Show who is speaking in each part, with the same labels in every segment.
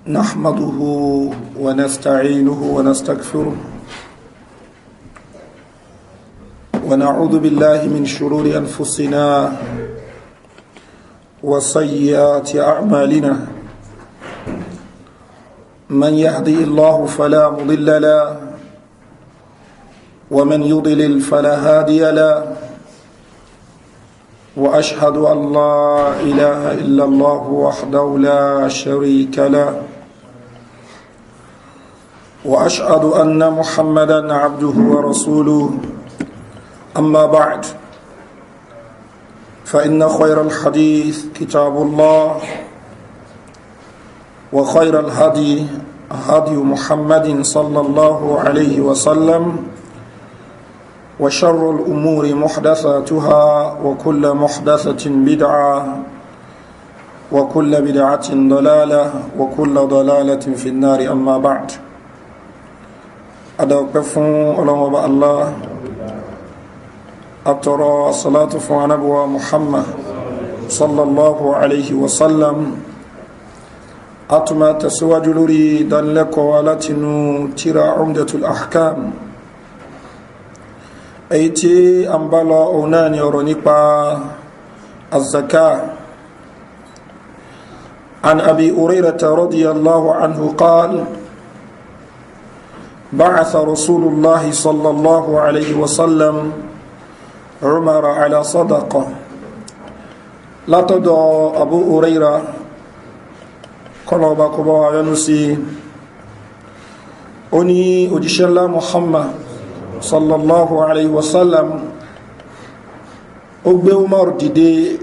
Speaker 1: نحمده ونستعينه ونستغفره ونعوذ بالله من شرور أنفسنا وسيئات أعمالنا من يهدي الله فلا مضل له ومن يضلل فلا هادي له وأشهد أن لا إله إلا الله وحده لا شريك له وأشهد أن محمدا عبده ورسوله أما بعد فإن خير الحديث كتاب الله وخير الهدي هدي محمد صلى الله عليه وسلم وشر الأمور محدثاتها وكل محدثة بدعة وكل بدعة ضلالة وكل ضلالة في النار أما بعد أدوقف الله أترى صلاة فنبوة محمد صلى الله عليه وسلم أتما تسوى جلوري دلك ولتنو ترى عمدة الأحكام أيتي أنبالا أوناني ورنقى الزكاة عن أبي هريرة رضي الله عنه قال بعث رسول الله صلى الله عليه وسلم عمر على صدقة لا تدع أبو هريرة قلوب قبا ينسي أني أجيش الله محمد صلى الله عليه وسلم أبي عمر ديدي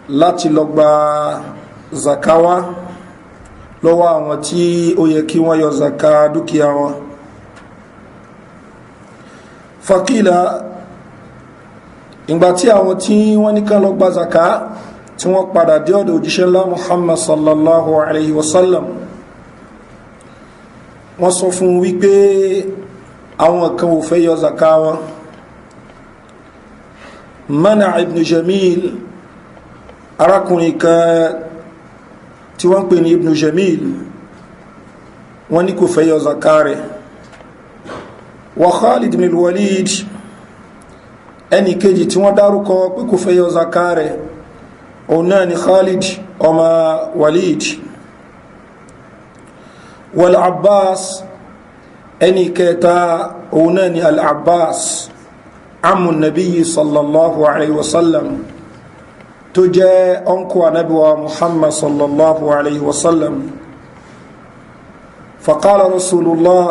Speaker 1: láti lọ gba zakawa lọ́wọ́ àwọn tí ó yẹ kí wọ́n yọ zaka dúkìá wọn fakila ìgbà tí àwọn tí wọ́n ní kán lọ gba zaka tí wọ́n padà dé ọ̀dọ̀ òjíṣẹ́ ńlá Muhammad sallallahu alayhi wa sallam wọ́n sọ fún wípé àwọn kan ò fẹ́ yọ zaka wọn Mana ibn Jamil arákùnrin kan tí wọ́n pè ní ibn Jamil wọ́n ní kò fẹ́ yọ zaka rẹ̀ wa Khalid ibn Walid ẹni kejì tí wọ́n dárúkọ pé kò fẹ́ yọ zaka rẹ̀ òun náà ni Khalid ọmọ Walid wal Abbas ẹni kẹta òun náà ni al-Abbas ammu nabiyyi sallallahu alayhi wa sallam tó jẹ́ ọkọ̀ anábíwa Muhammad sallallahu alayhi wa sallam faqala rasulullah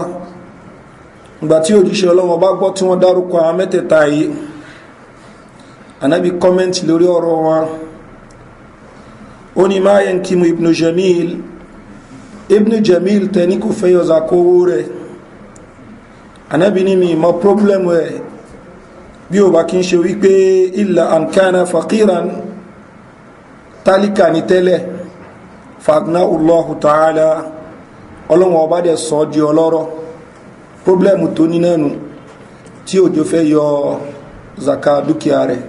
Speaker 1: ìgbà tí òjíṣẹ́ Ọlọ́hun bá gbọ́ tí wọ́n dárúkọ àwọn mẹ́tẹ̀ẹ̀ta yìí anábí kọ́mẹ́ntì lórí ọ̀rọ̀ wọn ó ní ma yankimu ibn Jamil tẹni kò fẹ́ yọ zakowó rẹ̀ anábí ní mi mọ́ pọ́blẹ́mù ẹ̀ bí o bá kí ń ṣe wípé illa an kana faqiran tálíkà ní tẹ́lẹ̀ fagna Allahu ta'ala Ọlọ́hun ọba dẹ̀ sọ di ọlọ́rọ̀ pọ́blẹ́mù tó ní nánu tí òjò fẹ́ yọ zaka dúkìá rẹ̀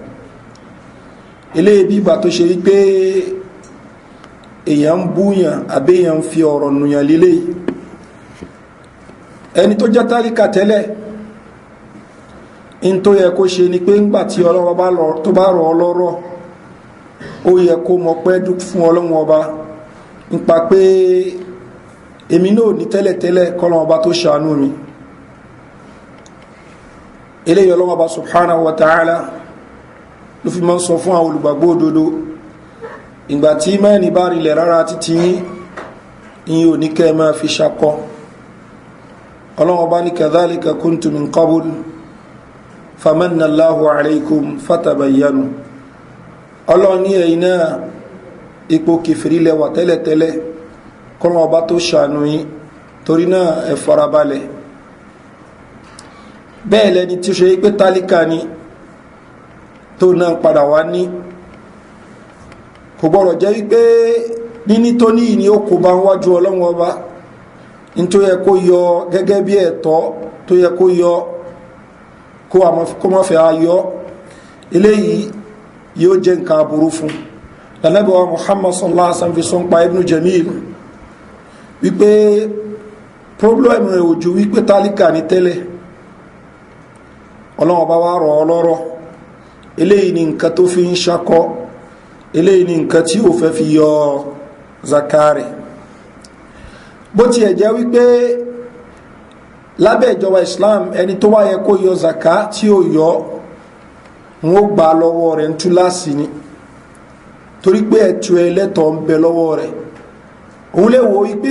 Speaker 1: ilé bíbà tó ṣe wípé èyàn ń búyàn àbẹ́yàn ń fi ọ̀rọ̀ nùyàn lílé ẹni tó jẹ́ tálíkà tẹ́lẹ̀ in tó yẹ kó ṣe ni pé ńgbà tí Ọlọ́hun tó bá rọ̀ ọlọ́rọ̀ ó yẹ kó mọ̀ pé fún Ọlọ́hun ọba nípa pé èmi náà ní tẹ́lẹ̀tẹ́lẹ̀ kọ́lọ́hun ọba tó ṣàánú mi eléyìí Ọlọ́hun ọba subhanahu wa ta'ala ló fi máa ń sọ fún àwọn olùgbàgbọ́ òdodo ìgbà tí mẹ́rin bá rinlẹ̀ rárá títí yín ò ní kẹ́ máa fi ṣakọ Ọlọ́hun ọba ní kadhalika kuntum min qabl famanna Allahu alaykum fatabayyanu Ọlọ́hun ní ẹ̀yin náà ipò kèfèrí lẹ́wà tẹ́lẹ̀tẹ́lẹ̀ kọ́lọ́hun ọba tó ṣàánú yín torí náà ẹ farabalẹ̀ bẹ́ẹ̀ lẹ́ni tí ó ṣe pé tálíkà ni tó náà padà wá ní kò gbọ́rọ̀ jẹ́ wípé níní tó ní ìní ó kò bá ń wájú Ọlọ́hun ọba ní tó yẹ kó yọ gẹ́gẹ́ bí ẹ̀tọ́ tó yẹ kó yọ kó má fẹ́ ayọ́ eléyìí yóò jẹ́ nǹkan aburú fún lànàbíwá Muhammad sallallahu alaihi wasallam fi sọ́n pa Ibn Jamil wípé problem rẹ̀ ò ju wípé tálíkà ní tẹ́lẹ̀ ọlọ́run ọba wá rọ̀ ọlọ́rọ̀ eléyìí ni nǹkan tó fi ń ṣakọ́ eléyìí ni nǹkan tí ó fẹ́ fi yọ zakari bó ti ẹ̀ jẹ́ wípé lábẹ́ ìjọba Islam ẹni tó wáyẹ kó yọ zaka tí ó yọ wọn ó gbà lọ́wọ́ rẹ̀ ń túláàsì ni torí pé ẹ̀tù ẹlẹ́tọ̀ ń bẹ lọ́wọ́ rẹ̀ òun lè wo wípé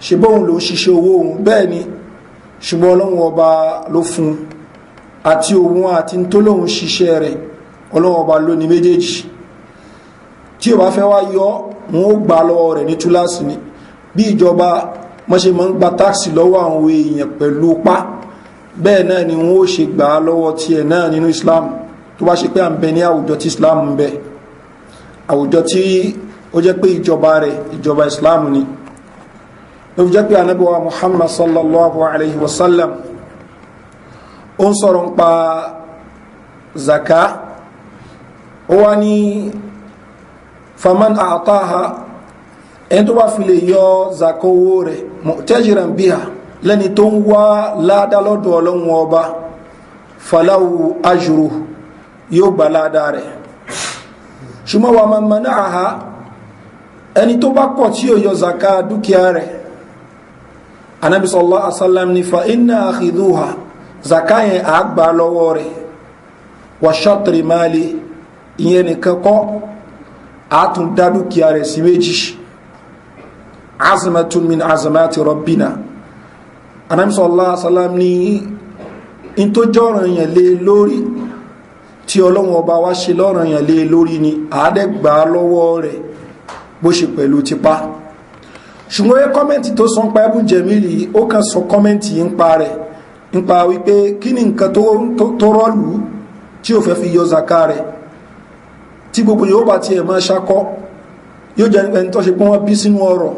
Speaker 1: ṣe bóun ló ṣiṣẹ́ owó òun bẹ́ẹ̀ ni ṣùgbọ́n ọlọ́run ọba ló fún àti òun àti tó lóun ṣiṣẹ́ rẹ̀ ọlọ́run ọba ló ní méjèèjì tí ó bá fẹ́ wá yọ wọn ó gbà lọ́wọ́ rẹ̀ ní túláàsì ni bí ìjọba mọ́ṣe máa ń gba táàsì lọ́wọ́ àwọn èèyàn pẹ̀lú pá bẹ́ẹ̀ náà ni wọ́n ó ṣe gbà á lọ́wọ́ tiẹ̀ náà nínú Islam tó bá ṣe pé à ń bẹ ní àwùjọ tí Islam ń bẹ àwùjọ tí ó jẹ́ pé ìjọba rẹ̀ ìjọba Islam ni ló fi jẹ́ pé Ànábì wa Muhammad sallallahu alayhi wa sallam ó ń sọ̀rọ̀ ń pa zaka ó wá ní faman a'taha ẹni tó bá fi lè yọ zaka owó rẹ̀ mu'tajiran biha lẹ́ni tó ń wá ládá lọ́dọ̀ ọlọ́run ọba falahu ajru yóò gba ládá rẹ̀ ṣùgbọ́n wa man mana'aha ẹni tó bá kọ̀ tí yóò yọ zaka dúkìá rẹ̀ Ànábì sallallahu alaihi wasallam ní fa inna akhidhuha zaka yẹn àgbà lọ́wọ́ rẹ̀ wa shatri mali ìyẹn nìkan kọ́ àtún dá dúkìá rẹ̀ sí méjì azmatun min azamati rabbina Ànábì sallallahu alaihi wasallam ní in tó jọ́ràn yẹn lé lórí tí Ọlọ́run ọba wá ṣe lọ́ràn yẹn lé lórí ni àádẹ́gbà lọ́wọ́ rẹ̀ bó ṣe pẹ̀lú tipa ṣùgbọ́n yẹ kọ́mẹ́ntì tó sọ pa Ibn Jamili ó kàn sọ kọ́mẹ́ntì yìí ń pa rẹ̀ nípa wípé kí ni nǹkan tó rọ́lù tí ó fẹ́ fi yọ zaka rẹ̀ tí gbogbo yóò bá ti ẹ̀ máa ṣakọ́ yóò jẹ́ ẹni tó ṣe pé wọ́n bí sínú ọrọ̀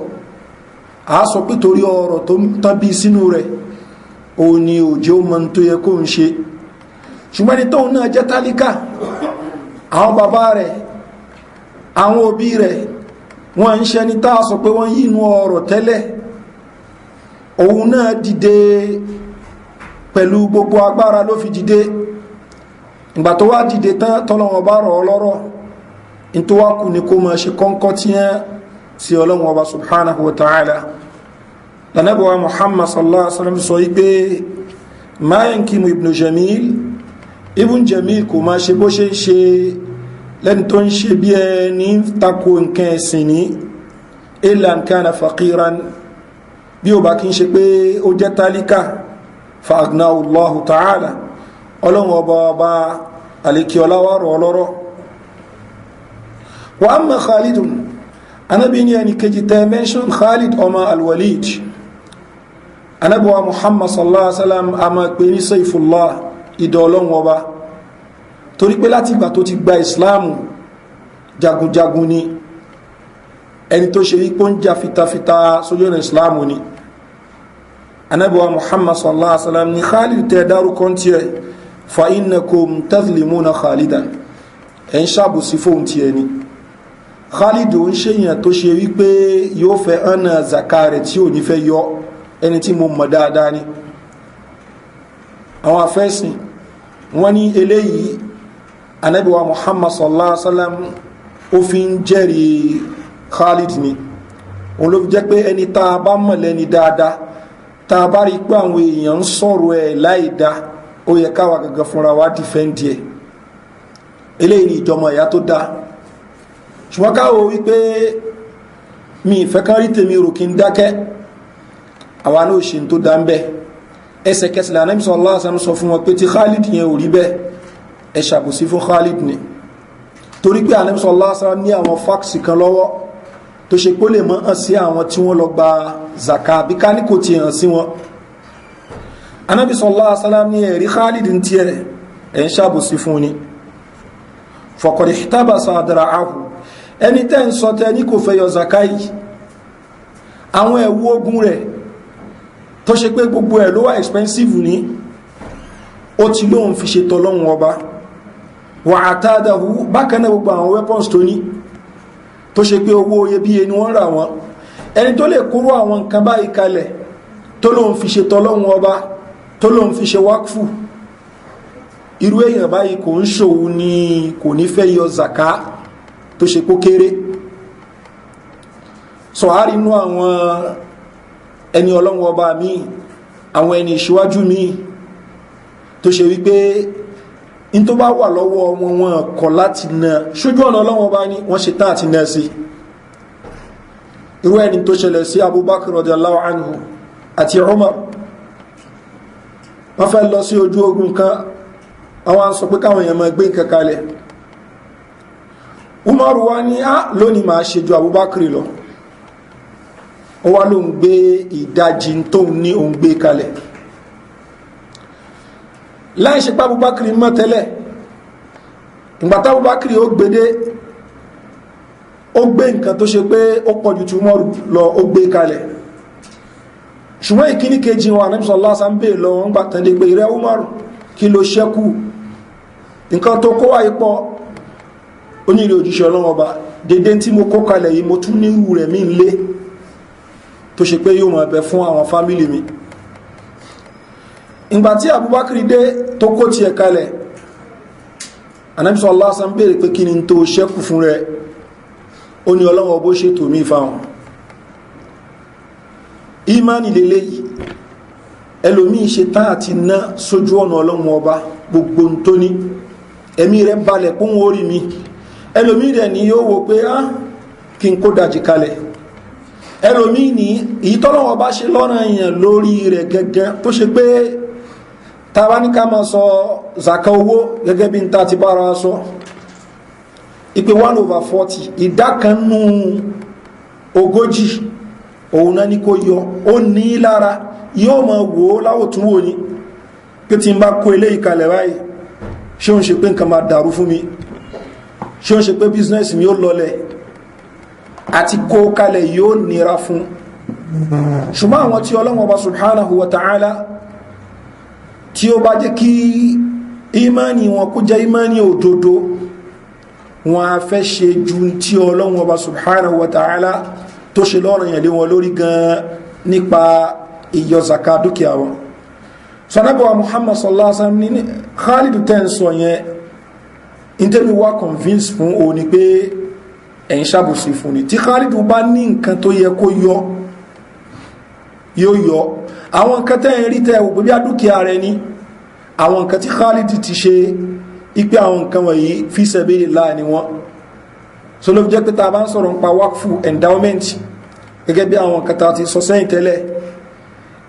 Speaker 1: a sọ pé torí ọrọ̀ tó tán bí sínú rẹ̀ òun ni òjò mọ́ tó yẹ kó ń ṣe ṣùgbọ́n ẹni tóun náà jẹ́ tálíkà àwọn bàbá rẹ̀ àwọn òbí rẹ̀ wọ́n ń ṣe ní táà sọ pé wọ́n yínú ọrọ̀ tẹ́lẹ̀ òun náà dìde pẹ̀lú gbogbo agbára ló fi dìde ìgbà tó wá dìde tán tọ́lọ́wọ́ bá rọ̀ ọlọ́rọ̀ in tó wá kù ní kó máa ṣe kọ́ńkọ́ tí yẹn sí ọlọ́wọ́ bá subhanahu wa ta'ala lanabuwa Muhammad sallallahu alaihi wasallam sọ wípé ma yankimu Ibn Jamil kò máa ṣe bó ṣe ń ṣe lẹ́ni tó ń ṣe bí ẹni tako nǹkan ẹ̀sìn ní illa an kana faqiran bí ó bá kí ń ṣe pé ó jẹ́ tálíkà fa agnahu Allahu ta'ala ọlọ́run ọba alékiọláwárọ̀ ọlọ́rọ̀ wa amma Khalidun anábi ní ẹni kejì tẹ́ mention Khalid ọmọ al-Walid anábíwa Muhammad sallallahu alaihi wasallam a ma pè ní Saifullah ìdọ̀ ọlọ́run ọba torí pé láti ìgbà tó ti gba ìsìláàmù jagunjagun ni ẹni tó ṣe wípé ń jà fitafita sójú ọ̀nà ìsìláàmù ni anábíwa Muhammad sallallahu alaihi wasallam ni Khalid tẹ́ dárúkọ tí ẹ fa innakum tazlimuna Khalidan ẹ̀ ń ṣàbùsí fóun tí ẹni Khalid ò ń ṣèyàn tó ṣe wípé yóò fẹ́ ọ̀nà zaka rẹ̀ tí ò ní fẹ́ yọ ẹni tí mo mọ̀ dáadáa ni àwọn afẹ́sìn wọ́n ní eléyìí anábíwa Muhammad sallallahu alaihi wasallam ó fi ń jẹ́rìí Khalid ni òun ló fi jẹ́ pé ẹni tá a bá mọ̀ lẹ́ni dáadáa tá a bá rí pé àwọn èèyàn ń sọ̀rọ̀ ẹ̀ láìdá ó yẹ káwa gangan fúnra wa dìfẹ́ǹdì ẹ̀ eléyìí ni ìjọmọ ìyá tó dáa ṣùgbọ́n káwọ́ wípé mi ìfẹ́ kan rí tèmi rò kí n dákẹ́ àwa náà ṣe tó dá ń bẹ́ ẹsẹ̀kẹsẹ̀ Ànábì sallallahu alaihi wasallam sọ fún wọn pé tí Khalid yẹn ò rí bẹ́ẹ̀ ẹ ṣàbòsí fún Khalid ni torí pé Ànábì sallallahu alaihi wasallam ní àwọn fáksì kan lọ́wọ́ tó ṣe pé ó lè mọ́ hàn sí àwọn tí wọ́n lọ gba zaka bí ká ní kò ti hàn sí wọn Ànábì sallallahu alaihi wasallam ní ẹ̀rí Khalid ń tiẹ̀ ẹ̀ ń ṣàbòsí fún ni faqad ihtabasa adra'ahu ẹni tẹ́ ń sọ tẹ́ ní kò fẹ́ yọ zaka yìí àwọn ẹ̀wù ogun rẹ̀ tó ṣe pé gbogbo ẹ̀ ló wà expensive ní ó ti lóun fi ṣe tọ́lọ́hun ọba wà àtàdàhù bákanáà gbogbo àwọn weapons tó ní tó ṣe pé owó iyebíye ni wọ́n rà wọ́n ẹni tó lè kúrò àwọn nǹkan báyìí kalẹ̀ tó lóun fi ṣe tọ́lọ́hun ọba tó lóun fi ṣe wákfù irú èèyàn báyìí kò ń ṣòwò ní kò ní fẹ́ yọ zaka tó ṣe kó kéré sọ àárínú àwọn ẹni ọlọ́run ọba míì àwọn ẹni ìṣíwájú míì tó ṣe wípé in tó bá wà lọ́wọ́ wọn kọ̀ láti na ṣójú ọ̀nà ọlọ́run ọba ní wọ́n ṣe tán àti náà sí irú ẹni tó ṣẹlẹ̀ sí Abubakar radiyallahu anhu àti Umar wọ́n fẹ́ lọ sí ojú ogun kan àwọn sọ pé káwọn èèyàn máa gbé nǹkan kalẹ̀ Umar wá ní lónìí máa ṣe ju Abubakar lọ ó wá ló ń gbé ìdajì tó ní òun gbé kalẹ̀ láì ṣe pé Abubakar mọ̀ tẹ́lẹ̀ ìgbàtà Abubakar ó gbédé ó gbé nǹkan tó ṣe pé ó pọ̀jù tí Umar lọ ó gbé kalẹ̀ ṣùgbọ́n ìkíní kejì wọn Ànábì sallallahu alaihi wasallam lọ wọ́n gbà tán lé pé ìrẹ́ Umar kí ló ṣẹ́kù nǹkan tó kó wáyé pọ̀ onílé òjíṣẹ́ Ọlọ́run ọba dédé tí mo kó kalẹ̀ yìí mo tún ní irú rẹ̀ mí lé tó ṣe pé yóò máa bẹ fún àwọn fámílì mi ìgbà tí Abubakar dé tó kó tiẹ̀ kalẹ̀ Ànábì sallallahu alaihi wasallam béèrè pé kí ni tó ṣẹ́kù fún rẹ̀ ó ní Ọlọ́run ọbó ṣètò mí fáwọn ìmánì lélẹ́yìí ẹlòmí ṣe tán àti ná sójú ọ̀nà Ọlọ́run ọba gbogbo tó ní ẹ̀mí rẹ̀ balẹ̀ kún orí mi ẹlòmí rẹ̀ ní yóò wò pé kí n kó dájì kalẹ̀ ẹlòmí ní ìtọ́lọ́wọ́ bá ṣe lọ́nà èèyàn lórí rẹ̀ gẹ́gẹ́ tó ṣe pé tàbá ní ká máa sọ zaka owó gẹ́gẹ́ bí n ta ti bára sọ ìpé 1/40 ìdákanú ogójì òun náà ní kó yọ ó ní lára yóò máa wò ó láwòtún wò ní pé tí n bá kó ilé ìkalẹ̀ báyìí ṣé òun ṣe pé nǹkan máa dàrú fún mi ṣé òun ṣe pé business mi ó lọlẹ̀ àti kó kalẹ̀ yóò nira fún ṣùgbọ́n àwọn tí Ọlọ́hun Ọba subhanahu wa ta'ala tí ó bá jẹ́ kí ìmánì wọn kó jẹ́ ìmánì òdodo wọn a fẹ́ ṣe ju tí Ọlọ́hun Ọba subhanahu wa ta'ala tó ṣe lọ́rọ̀ yẹn lé wọn lórí gan nípa ìyọ zaka dúkìá wọn sọ́nàbọ̀wà Muhammad sallallahu alaihi wasallam ní Khalid tẹ́ ń sọ yẹn ìtẹ́mi wá convince fún o ní pé ẹ̀yin ṣàbòsí fún ni tí Khalid bá ní nǹkan tó yẹ kó yọ yóò yọ àwọn nǹkan tẹ́ ń rí tẹ́ òpó bí dúkìá rẹ ní àwọn nǹkan tí Khalid ti ṣe ipé àwọn nǹkan wọ̀nyí fi sabilillah ni wọ́n so ló fi jẹ́ pé ta bá ń sọ̀rọ̀ nípa wákfù endowment gẹ́gẹ́ bí àwọn nǹkan ta ti sọ sẹ́yìn tẹ́lẹ̀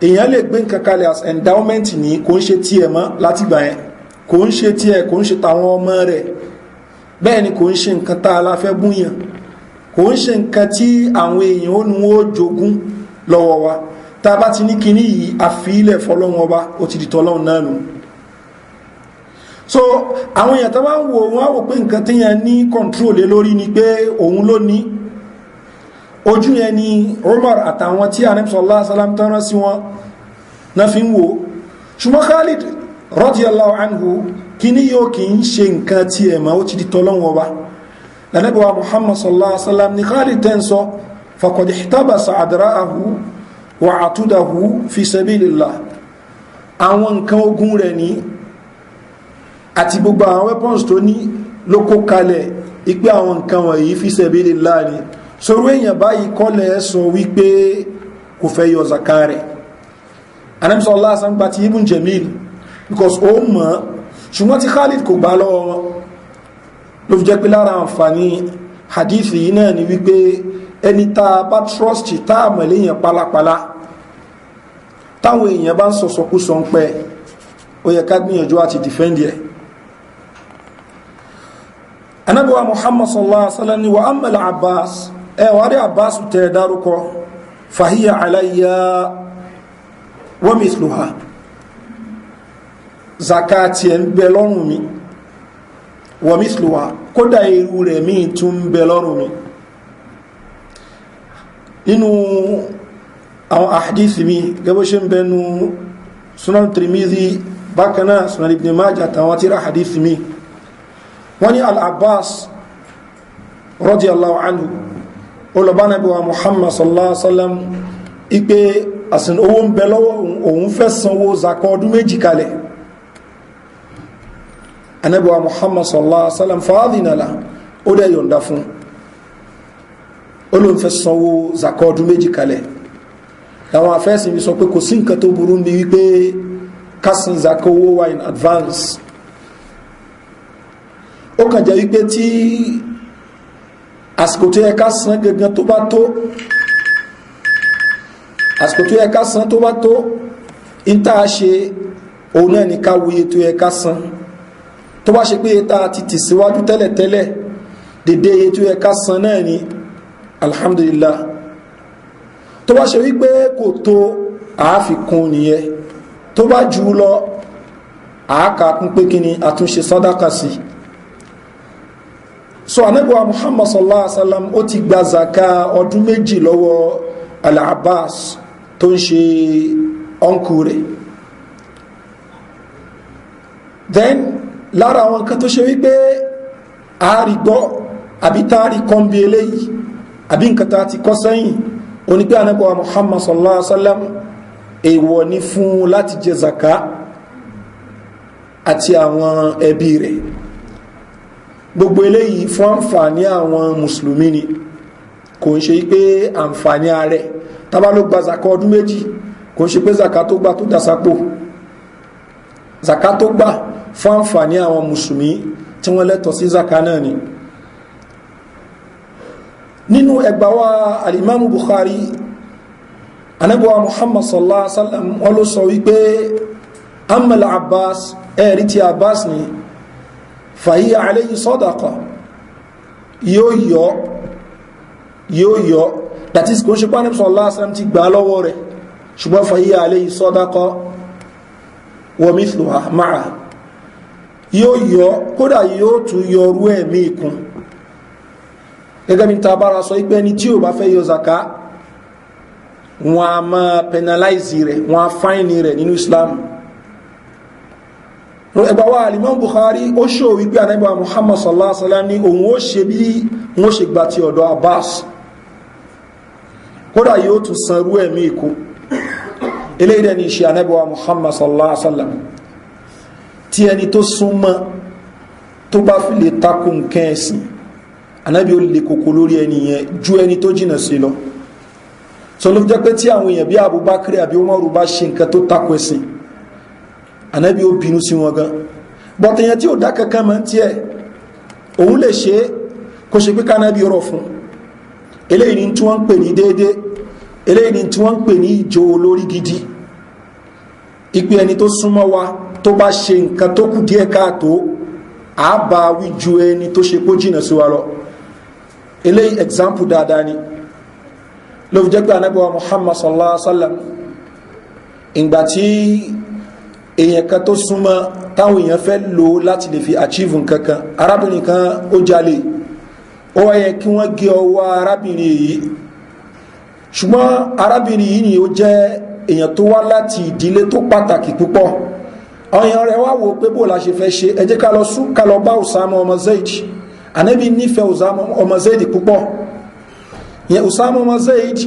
Speaker 1: èèyàn lè gbé nǹkan kalẹ̀ as endowment ní kò ń ṣe tí ẹ̀ mọ́ láti gbà yẹn kò ń ṣe tí ẹ̀ kò ń ṣe tàwọn ọmọ rẹ̀ bẹ́ẹ̀ ni kò ń ṣe nǹkan tá a la fẹ́ búyàn kò ń ṣe nǹkan tí àwọn èèyàn ó nu ó jogún lọ́wọ́ wa tá a bá ti ní kinní yìí àfihìlẹ̀ fọlọ́wọ́n ọba ó ti di tọ́lọ́run náà nù so àwọn èèyàn tó bá ń wo wọn á wò pé nǹkan tí yẹn ní control lé lórí ni pé òun ló ní ojú yẹn ni Umar àtàwọn tí Ànábì sallallahu alaihi wasallam tán rán sí wọn náà fi ń wo ṣùgbọ́n Khalid radiyallahu anhu kíní yóò kì í ṣe nǹkan tí ẹ̀ máa ó ti di tọ́lọ́wọ́ ọba Ànábì wa Muhammad sallallahu alaihi wasallam ni Khalid tẹ́ ń sọ faqad ihtabasa adra'ahu wa atudahu fi sabilillah àwọn nǹkan ogun rẹ̀ ní àti gbogbo àwọn weapons tó ní ló kó kalẹ̀ ipé àwọn nǹkan wọ̀nyí fi sabilillah ni sọ̀rọ̀ èèyàn báyìí kọ́lẹ̀ sọ wípé kò fẹ́ yọ zaka rẹ̀ Ànábì sallallahu alaihi wasallam gba ti Ibn Jamil because ó mọ̀ ṣùgbọ́n tí Khalid kò gbá lọ́wọ́ wọn ló fi jẹ́ pé lára àǹfààní hadith yìí náà ni wípé ẹni tá a bá trust tá a mọ̀ léèyàn pálapàla táwọn èèyàn bá ń sọ̀sọ̀kú sọ ń pẹ́ ó yẹ ká gbìyànjú àti defend ẹ̀ Ànábì wa Muhammad sallallahu alaihi wasallam ni wa amma al-Abbas wà rí Abbas tẹ́ dárúkọ fahiya alayya wa mithluha zakati ẹ̀ ń bẹ lọ́rùn mi wa mithluha kódà irú rẹ̀ mi tún ń bẹ lọ́rùn mi nínú àwọn àhadíìsì mi gẹ́bọ́ ṣe ń bẹnu Sunan Tirmidhi bákanáà Sunan Ibn Majah àtàwọn tíra àhadíìsì mi wọ́n ní Al-Abbas radiyallahu anhu olùbá nàbí wa Muhammad sallallahu alaihi wasallam ipe àsìn owó ń bẹ lọ́wọ́ òun fẹ́ sanwó zakọ ọdún méjì kalẹ̀. Ànábì wa Muhammad sallallahu alaihi wasallam fa'adhina lahu, ó dẹ̀ yọ̀ǹda fún, olóhun fẹ́ sanwó zakọ ọdún méjì kalẹ̀. Àwọn afẹ́sìn bí sọ pé kò sí nǹkan tó burú bí wípé kásìn zakọ owó wa in advance. Ó kàn jẹ́ wípé tí àsìkò tó yẹ ká san gangan tó bá tó, àsìkò tó yẹ ká san tó bá tó, ìta ṣe òun náà ní ká wuye tó yẹ ká san. Tó bá ṣe pé ìta ti tì síwájú tẹ́lẹ̀tẹ́lẹ̀ dédé iye tó yẹ ká san náà ni alhamdulillah. Tó bá ṣe wípé kò tó àáfikún nìyẹn, tó bá jù lọ àákàkún pé kí ni àtúnṣe sàdákà sí. So Ànábì wa Muhammad sallallahu alaihi wasallam ó ti gba zaka ọdún méjì lọ́wọ́ Al-Abbas tó ń ṣe ọ̀nkù rẹ̀. Then lára àwọn kan tó ṣe wípé àárí gbọ́ àbí táàrí kan bí eléyìí àbí nǹkan tá ti kọ́ sẹ́yìn, ó ní pé Ànábì wa Muhammad sallallahu alaihi wasallam èèwọ̀ ní fún láti jẹ zaka àti àwọn ẹbí rẹ̀. Gbogbo eléyìí fún àǹfààní àwọn mùsùlùmí ni, kò ń ṣe pé àǹfààní ààrẹ tàbá ló gba zaka ọdún méjì, kò ń ṣe pé zaka tó gbà tó dásápò. Zaka tó gbà fún àǹfààní àwọn mùsùlùmí tí wọ́n lẹ́tọ̀ọ́ sí zaka náà ni. Nínú ẹgbàwá al-Imam Bukhari, Ànábì wa Muhammad sallallahu alaihi wasallam wọ́n ló sọ wípé amal Abbas, ẹ̀rí ti Abbas ni, fàyí alayhi sadaqa, yóò yọ, that is kò ṣe pé Ànábì sallallahu alaihi wasallam ti gbà lọ́wọ́ rẹ̀, ṣùgbọ́n fàyí alayhi sadaqa wa mithluha ma'a, yóò yọ, kódà yóò tún yọ rú ẹ̀mí ikun. Gẹ́gẹ́ bí ta bára sọ ipẹ́ ni tí ò bá fẹ́ yọ zaka, wọn a máa penalize rẹ̀, wọn a fine rẹ̀ nínú Islam. Ẹgbà wa Al-Imam Bukhari ó ṣò wípé Ànábì wa Muhammad sallallahu alaihi wasallam ní òun ó ṣe bí wọ́n ṣe gbà ti ọ̀dọ̀ Abbas, kódà yóò tún san rú ẹ̀mí ikú. Eléyìí dẹ̀ ni ṣe Ànábì wa Muhammad sallallahu alaihi wasallam. Tí ẹni tó súnmọ́ tó bá fi lè takò nǹkan ẹ̀sìn, Ànábì ó lè kòkó lórí ẹni yẹn ju ẹni tó jìnà sí lọ. So ló jẹ́ pé tí àwọn èèyàn bí Abubakar àbí Umaru bá ṣe nǹkan tó takò ẹ̀sìn, Ànábì ó bínú sí wọn gan. Bọ̀tẹ̀yàn tí ó dá kankan mọ́ tí ẹ̀, òun lè ṣe kó ṣe pé kánábì rọ̀ fún. Eléyìí ni tí wọ́n ń pè ní déédé, eléyìí ni tí wọ́n ń pè ní ìjó olórí gidi. Ìpé ẹni tó súnmọ́ wa tó bá ṣe nǹkan tó kù díẹ̀ káàtó, àbá wí ju ẹni tó ṣe kó jìnà sí wa lọ. Eléyìí example dáadáa ni. Ló fi jẹ́ pé Ànábì wa Muhammad sallallahu alaihi wasallam, ìgbà tí èèyàn kan tó súnmọ́ táwọn èèyàn fẹ́ lò láti lè fi achieve nǹkankan, arábìnrin kan ó jalè, ó wáyé kí wọ́n gé ọwọ́ arábìnrin yìí, ṣùgbọ́n arábìnrin yìí ni ó jẹ́ èèyàn tó wá láti ìdílé tó pàtàkì púpọ̀. Àwọn èèyàn rẹ̀ wá wò pé bó la ṣe fẹ́ ṣe, ẹ jẹ́ ká lọ bá Usama ọmọ Zaid. Ànábì nífẹ̀ẹ́ Usama ọmọ Zaid púpọ̀. Ìyẹn Usama ọmọ Zaid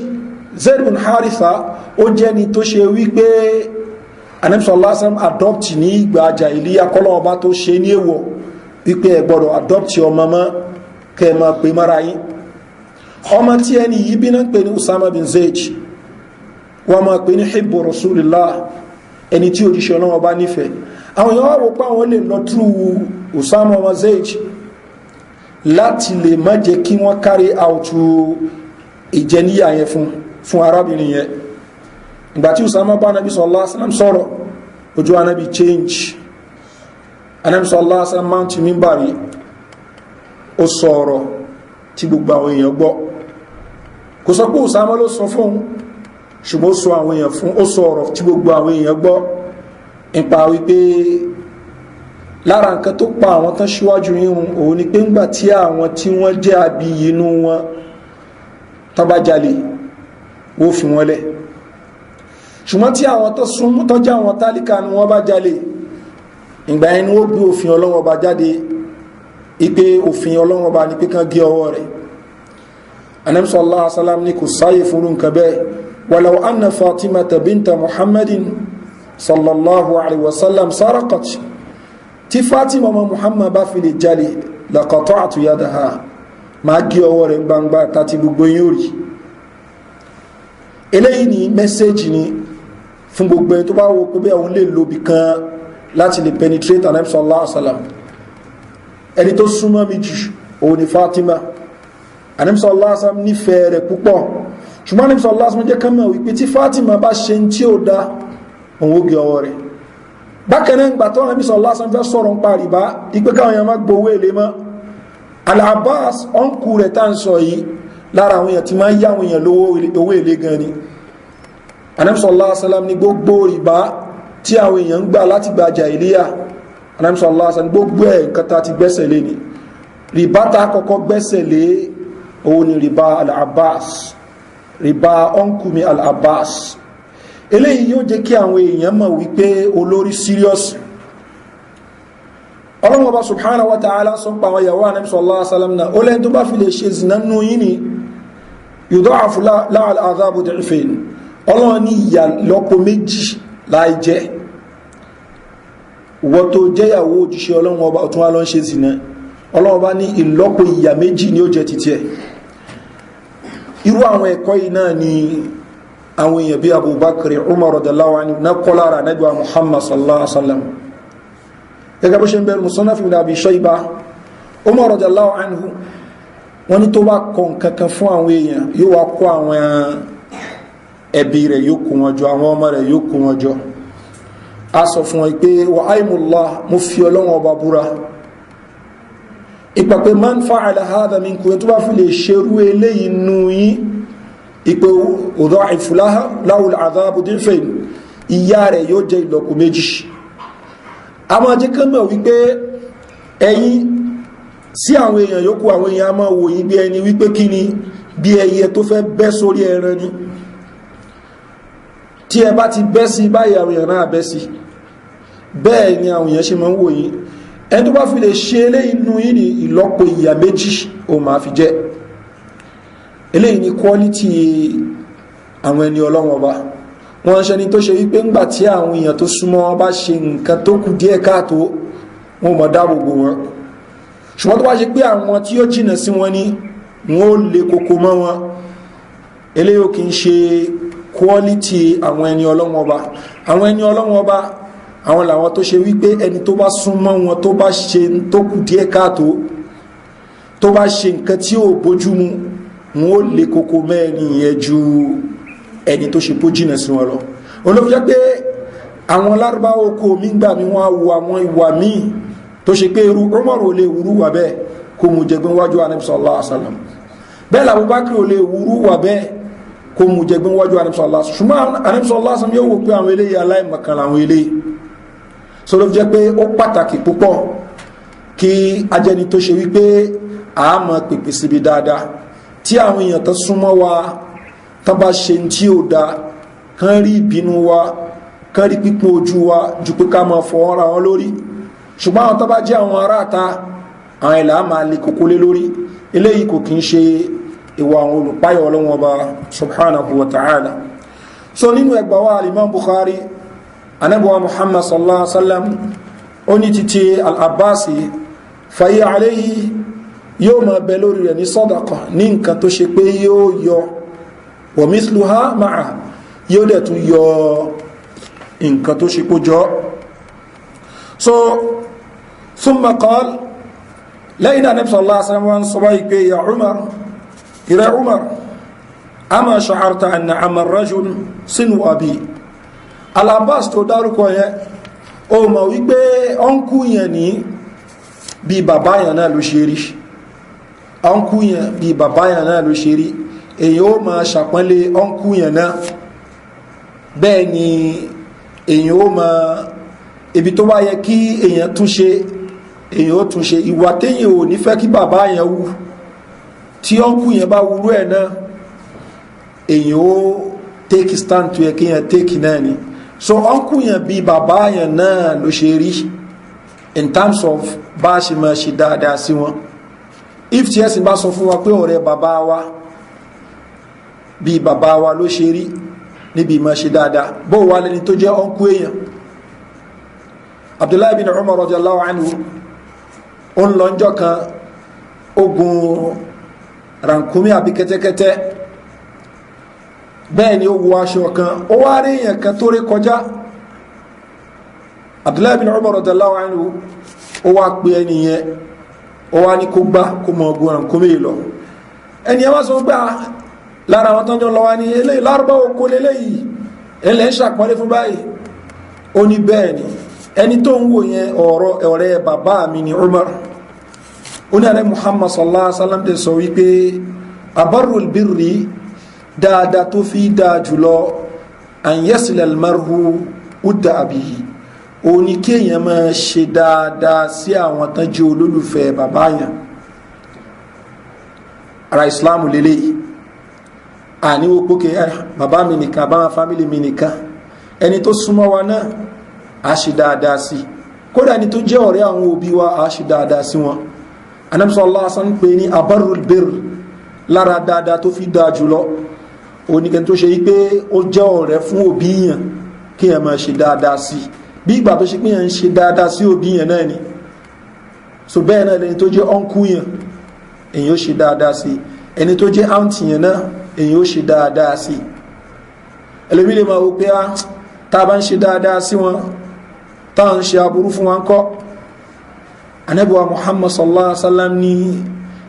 Speaker 1: bin Haritha, ó jẹ́ ni tó ṣe wípé Ànábì sallallahu alaihi wasallam adopt ní ìgbà jàhílíyà kọ́lọ̀ ọba tó ṣe ní èwọ̀ wípé ẹ gbọ́dọ̀ adopt ọmọ mọ́ kẹma pè mara yín. Ọmọ tí ẹni yìí bí náà pè ní Usama bin Zaid, wọ́n máa pè ní hibbu Rasulillah, ẹni tí òjíṣẹ́ Ọlọ́run ọba nífẹ̀ẹ́. Àwọn èèyàn wá wò pé àwọn lè lọ tú Usama ọmọ Zaid láti lè má jẹ́ kí wọ́n carry out ìjẹníyà yẹn fún arábìnrin yẹn. Ìgbà tí Usama bá Ànábì sallallahu alaihi wasallam sọ̀rọ̀, ojú Ànábì change. Ànábì sallallahu alaihi wasallam máa ń ti mímbàrí, ó sọ̀rọ̀ tí gbogbo àwọn èèyàn gbọ́. Kò sọ pé Usama ló sọ fún, ṣùgbọ́n ó sọ àwọn èèyàn fún, ó sọ̀rọ̀ tí gbogbo àwọn èèyàn gbọ́, nípa wípé lára nǹkan tó pa àwọn tán síwájú yíhun òun ni pé ńgbà tí àwọn tí wọ́n jẹ́ àbí inú wọn tán bá jalè, ó fi wọ́n lẹ̀. Ṣùgbọ́n tí àwọn tó súnmọ́ tó jẹ́ àwọn tálíkà ni wọ́n bá jalè, ìgbà ẹni ó gbé òfin Ọlọ́run bá jáde, ipé òfin Ọlọ́run bá ní pé kán gé ọwọ́ rẹ̀. Ànábì sallallahu alaihi wasallam ní kò sáyé fún nǹkan bẹ́ẹ̀ walau anna Fatimata binta Muhammadin sallallahu alaihi wasallam saraqat tí Fatima ọmọ Muhammad bá fi lè jalè laqata'tu yadaha máa gé ọwọ́ rẹ̀ gbangba tàti gbogbo yóò rí. Eléyìí ni mẹ́sẹ́jì ni fún gbogbo ẹni tó bá wo pé bí àwọn lè lóbi kan láti lè penetrate Ànábì sallallahu alaihi wasallam. Ẹni tó súnmọ́ mi jù òun ni Fatima. Ànábì sallallahu alaihi wasallam nífẹ̀ẹ́ rẹ̀ púpọ̀, ṣùgbọ́n Ànábì sallallahu alaihi wasallam jẹ́ kán mọ̀ wípé tí Fatima bá ṣe ń tí ó dá òun ó gé ọwọ́ rẹ̀. Bákan náà ìgbà tó Ànábì sallallahu alaihi wasallam fẹ́ sọ̀rọ̀ ń pa rìbá ipé káwọn èèyàn má gbowó èlé mọ́, Al-Abbas ọ̀nkù rẹ̀ tá ń sọ yìí lára àwọn èèyàn tí máa ń yá àwọn èèyàn owó èlé gan ni. Ànábì sallallahu alaihi wasallam ní gbogbo rìbá tí àwọn èèyàn ń gbà láti gba jàhílíyà, Ànábì sallallahu alaihi wasallam gbogbo ẹ̀ nǹkan tá ti gbẹ́sẹ̀ lé ni. Rìbá tá kọ́kọ́ gbẹ́sẹ̀ lé òun ni rìbá Al-Abbas, rìbá ọ̀nkù mi Al-Abbas. Eléyìí yóò jẹ́ kí àwọn èèyàn mọ̀ wípé olórí serious. Ọlọ́run Ọba subhanahu wa ta'ala sọ pa àwọn ìyàwó Ànábì sallallahu alaihi wasallam náà ó lẹ́yìn tó bá fi lè ṣe zina nù yín ni yudha'afu lahu al-'adhabu di'fayn, Ọlọ́run ní ìyà lọ́pọ̀ méjì láì jẹ́. Wọ́n tó jẹ́yàwó òjíṣẹ́ Ọlọ́run Ọba tún wá lọ ń ṣe zina, Ọlọ́run Ọba ní ìlọ́pọ̀ ìyà méjì ni ó jẹ́ títí ẹ̀. Irú àwọn ẹ̀kọ́ yìí náà ni àwọn èèyàn bí Abubakar, Umar radiyallahu anhu náà kọ́ lára Ànábì Muhammad sallallahu alaihi wasallam. Gẹ́gẹ́ bó ṣe ń bẹ̀rù Musannaf ibn Abi Shayba, Umar radiyallahu anhu wọ́n ní tó bá kọ nǹkankan fún àwọn èèyàn yóò wá kó àwọn ẹbí rẹ̀ yóò kó wọn jọ, àwọn ọmọ rẹ̀ yóò kó wọn jọ. A sọ fún wọn pé wa aymullah, mo fi Ọlọ́run Ọba búra, ìpà pé man fa'ala hadha minkum tó bá fi lè ṣerú eléyìí nù yín, ìpè udha'ifu lahu al-'adhabu di'fayn, ìyà rẹ̀ yóò jẹ́ ìlọ́po méjì. A máa jẹ́ kán mọ̀ wípé ẹ̀yin sí àwọn èèyàn yòókù, àwọn èèyàn a máa wò yín bí ẹni wípé kí ni, bí ẹyẹ tó fẹ́ bẹ́ sórí ẹran ni. Tí ẹ bá ti bẹ́ sí báyìí àwọn èèyàn náà bẹ́ sí, bẹ́ẹ̀ ni àwọn èèyàn ṣe máa ń wò yín. Ẹni tó bá fi lè ṣe eléyìí nù yín ní ìlọ́po ìyà méjì ó máa fi jẹ́. Eléyìí ni quality àwọn ẹni Ọlọ́run Ọba. Wọ́n ṣe ni tó ṣe wípé ńgbà tí àwọn èèyàn tó súnmọ́ wọn bá ṣe nǹkan tó kù díẹ̀ káàtó wọn mọ̀ dáàbòbò wọn, ṣùgbọ́n tó bá ṣe pé àwọn tí ó jìnà sí wọn ni wọ́n ó lè kókó mọ́ wọn. Eléyìí kì í ṣe quality àwọn ẹni Ọlọ́run Ọba. Àwọn ẹni Ọlọ́run Ọba àwọn làwọn tó ṣe wípé ẹni tó bá súnmọ́ wọn tó bá ṣe tó kù díẹ̀ káàtó, tó bá ṣe nǹkan tí ò bójúmu, wọn ó lè kókó mẹ́rin yẹn ju ẹni tó ṣe bó jìnà sí wọn lọ. Olóòfin jẹ́ pé àwọn Lárúbáwá oko mi gbà mí wọ́n á wo àwọn ìwà míì tó ṣe pé irú Umar ò lè wúrú wà bẹ́ẹ̀ kó mú jẹgbẹ́ wájú Ànábì sallallahu alaihi wasallam, bẹ́ẹ̀ l'Abubakar ò lè wúrú wà bẹ́ẹ̀ kó mú jẹgbẹ́ wájú Ànábì sallallahu alaihi wasallam. Ṣùgbọ́n Ànábì sallallahu alaihi wasallam yóò wò pé àwọn eléyìí aláìmọ̀kan làwọn eléyìí. So ló fi jẹ́ pé ó pàtàkì púpọ̀ kí ajẹni tó ṣe wípé àmọ́ pèpè síbi dáadáa, tí àwọn èèyàn tó súnmọ́ wa tó bá ṣe tí ó da kán rí ìbínú wa, kán rí pípọ́n ojú wa ju pé ká máa fọwọ́ ra wọn lórí. Ṣùgbọ́n àwọn tó bá jẹ́ àwọn aráàta, àwọn ìlà máa lè kókó lé lórí. Eléyìí kò kí ń ṣe ìwà àwọn olùpáyọ̀ Ọlọ́run Ọba subhanahu wa ta'ala. So nínú ẹgbà wa al-Imam Bukhari, Ànábì wa Muhammad sallallahu alaihi wasallam ó ní títí Al-Abbasi fàyí alayhi yóò máa bẹ lórí rẹ̀ ní sadaqa, ní nǹkan tó ṣe pé yóò yọ wa mithluha ma'a, yóò dẹ̀ tún yọ nǹkan tó ṣe kó jọ. So thumma qala, lẹ́yìn Ànábì sallallahu alaihi wasallam wọ́n sọ báyìí pé ya Umar, ila Umar, ama sha'arta anna amma ar-rajul sinu abi. Al-Abbas tó dárúkọ yẹn ó mọ̀ wípé ọ́nkú yẹn ní bí bàbá yẹn náà ló ṣe rí, ọ́nkú yẹn bí bàbá yẹn náà ló ṣe rí. Èyí ó máa ṣàpọ́nlé ọ́nkú yẹn náà, bẹ́ẹ̀ ni èyí ó máa ibi tó bá yẹ kí èyàn tún ṣe èyí ó tún ṣe. Ìwà téyìn ò ní fẹ́ kí bàbá yẹn wù, tí ọ́nkú yẹn bá wúrú ẹ̀ náà èyí ó take stand tó yẹ kí yẹn take náà ni. So uncle yẹn bí bàbá yẹn náà ló ṣe rí in terms of bá ṣe máa ṣe dáadáa sí wọn. If tí ẹ̀sìn bá sọ fún wa pé ọ̀rẹ́ bàbá wa bí bàbá wa ló ṣe rí níbi ìmọ̀ ṣe dáadáa bó wà lẹ́ni tó jẹ́ ọ̀nkú èèyàn. Abdullahi bin Umar radiyallahu anhu ó ń lọ́njọ́ kan ogun rankumi àbí kẹ́tẹ́kẹ́tẹ́, bẹ́ẹ̀ ni ó wọ aṣọ kan, ó wá rí èèyàn kan tó rí kọjá. Abdullahi bin Umar radiyallahu anhu ó wá pé ẹni yẹn, ó wá ní kó gbá kó mọ ogun rankumi lọ. ẹni yẹn wá sọ gbá lára àwọn tọ́jọ́ lọ́wọ́ ní eléyìí lárúbá oko léléyìí ẹlẹ́ ń ṣàpọ́lé fún báyìí. ó ní bẹ́ẹ̀ ni ẹni tó ń wò yẹn ọ̀rẹ́ bàbá mi ni Umar. ó ní alẹ́ Muhammad sallallahu alaihi wasallam tẹ sọ wípé abarul birri dáadáa tó fi dáa jùlọ an yasila almarhu udda abihi, ó ní kéèyàn máa ṣe dáadáa sí àwọn tán jẹ́ olólùfẹ́ bàbá yẹn. ara Islamu lélẹ́yìí àníwò pókè bàbá mi nìkan bá wọn fámílì mi nìkan, ẹni tó súnmọ́ wa náà a ṣe dáadáa sí, kódà ẹni tó jẹ́ ọ̀rẹ́ àwọn òbí wa a ṣe dáadáa sí wọn. Ànábì sallallahu alaihi wasallam pè ní abarul birr, lára dáadáa tó fi dáa jùlọ oníkẹni tó ṣe yí pé ó jẹ́ ọ̀rẹ́ fún òbí yẹn kí ẹ máa ṣe dáadáa sí, bí ìgbà tó ṣe pé yẹn ń ṣe dáadáa sí òbí yẹn náà ni. so bẹ́ẹ̀ náà ẹni tó jẹ́ ọ̀nkú yẹn èyí ó ṣe dáadáa sí, ẹni tó jẹ́ àǹtì yẹn náà èyí ó ṣe dáadáa sí. ẹlòmí lè máa wò pé tá a bá ń ṣe dáadáa sí wọn tá à ń ṣe aburú fún wọn kọ́. Ànábì wa Muhammad sallallahu alaihi wasallam ní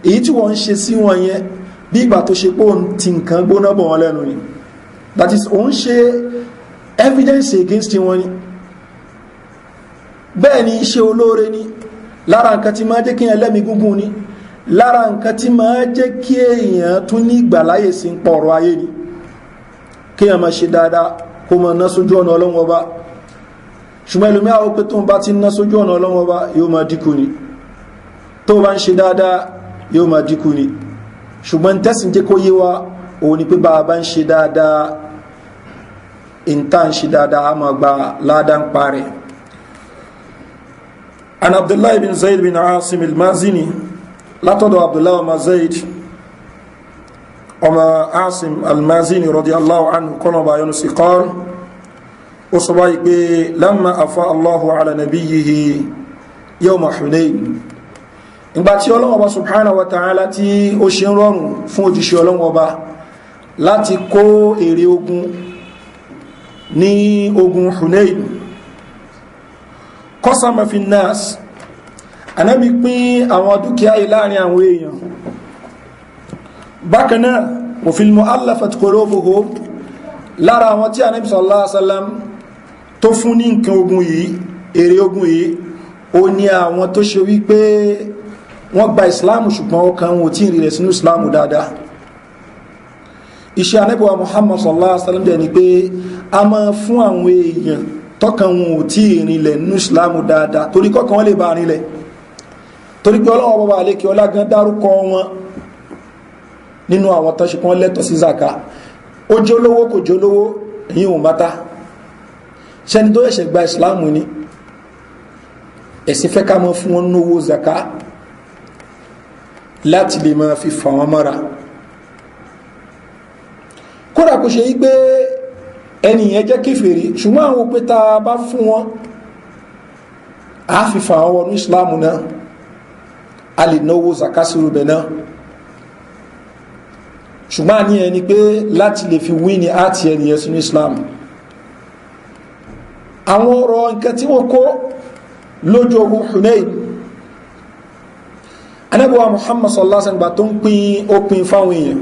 Speaker 1: èyí tí wọ́n ń ṣe sí wọn yẹn bí ìgbà tó ṣe pé òun ti nǹkan gbóná bọ̀ wọn lẹ́nu ni, that is òun ṣe evidence against wọn ni. bẹ́ẹ̀ ni iṣẹ́ olóore ni, lára nǹkan tí máa jẹ́ kí èèyàn lẹ́mìí gúngún ni, lára nǹkan tí máa jẹ́ kí èèyàn tún ní ìgbàláyè sí ń pọ̀rọ̀ ayé ni, kí èèyàn máa ṣe dáadáa kó máa ná sójú ọ̀nà Ọlọ́run Ọba. ṣùgbọ́n ìlú mẹ́wàá pé tó ń bá ti ná sójú ọ̀nà Ọlọ́run Ọba yóò máa dínkù ni, tó bá ń ṣe dáadáa yóò máa dínkù ni. ṣùgbọ́n tẹ́sìn jẹ́ kó yé wa òun ni pé bá a bá ń ṣe dáadáa ìntà ń ṣe dáadáa a máa gba ládàá ń parẹ́. an Abdullahi bin Zayd bin Asim al-Mazini, látọ̀dọ̀ Abdullahi ọmọ Zayd ọmọ Asim al-Mazini radiyallahu anhu kọ́nà bá yọnu sí qala, ó sọ báyìí pé lamma afa Allahu ala nabiyyihi yawma Hunayn, ìgbà tí Ọlọ́hun Ọba subhanahu wa ta'ala tí ó ṣe ń rọrùn fún òjíṣẹ́ Ọlọ́hun Ọba láti kó èrè ogun ní ogun Hunayn, qasama fi nnas, Ànábì pín àwọn dúkìá yìí láàrin àwọn èèyàn. bákan náà wa fil mu'allafat qulubuhum, lára àwọn tí Ànábì sallallahu alaihi wasallam tó fún ní nǹkan ogun yìí, èrè ogun yìí, ó ní àwọn tó ṣe wípé wọ́n gba ìsìláàmù ṣùgbọ́n ọkàn wọn ò tí ì rí rẹ̀ sínú ìsìláàmù dáadáa. iṣẹ́ Ànábì wa Muhammad sallallahu alaihi wasallam dẹ̀ ni pé a máa fún àwọn èèyàn tọ́kàn wọn ò tí ì rinlẹ̀ nínú ìsìláàmù dáadáa, torí kọ́kàn wọn lè bá rinlẹ̀, torí pé Ọlọ́hun Ọba àlékè ọlá gan dárúkọ wọn nínú àwọn tó ṣe kán lẹ́tọ̀ sí zaka. ó jólówó kò jólówó èyí ò mátá, ṣẹni tó ẹ̀ṣẹ̀ gba ìsìláàmù ni ẹ̀sìn fẹ́ ká mọ́ fún wọn lówó zaka láti lè máa fi fà wọn mọ́ra. kódà kò ṣe yí pé ẹnìyàn jẹ́ kéfèrí, ṣùgbọ́n àwọn òpé ta bá fún wọn a fi fà wọn wọnú ìsìláàmù náà, a lè náwó zaka sí rúbẹ̀ náà. ṣùgbọ́n àní ẹni pé láti lè fi wí ni á ti ẹnìyàn sínú ìsìláàmù. àwọn ọ̀rọ̀ nǹkan tí wọ́n kó lójú ogun Hunayn, Ànábì wa Muhammad sallallahu alaihi wasallam tó ń pín ó pín fáwọn èèyàn.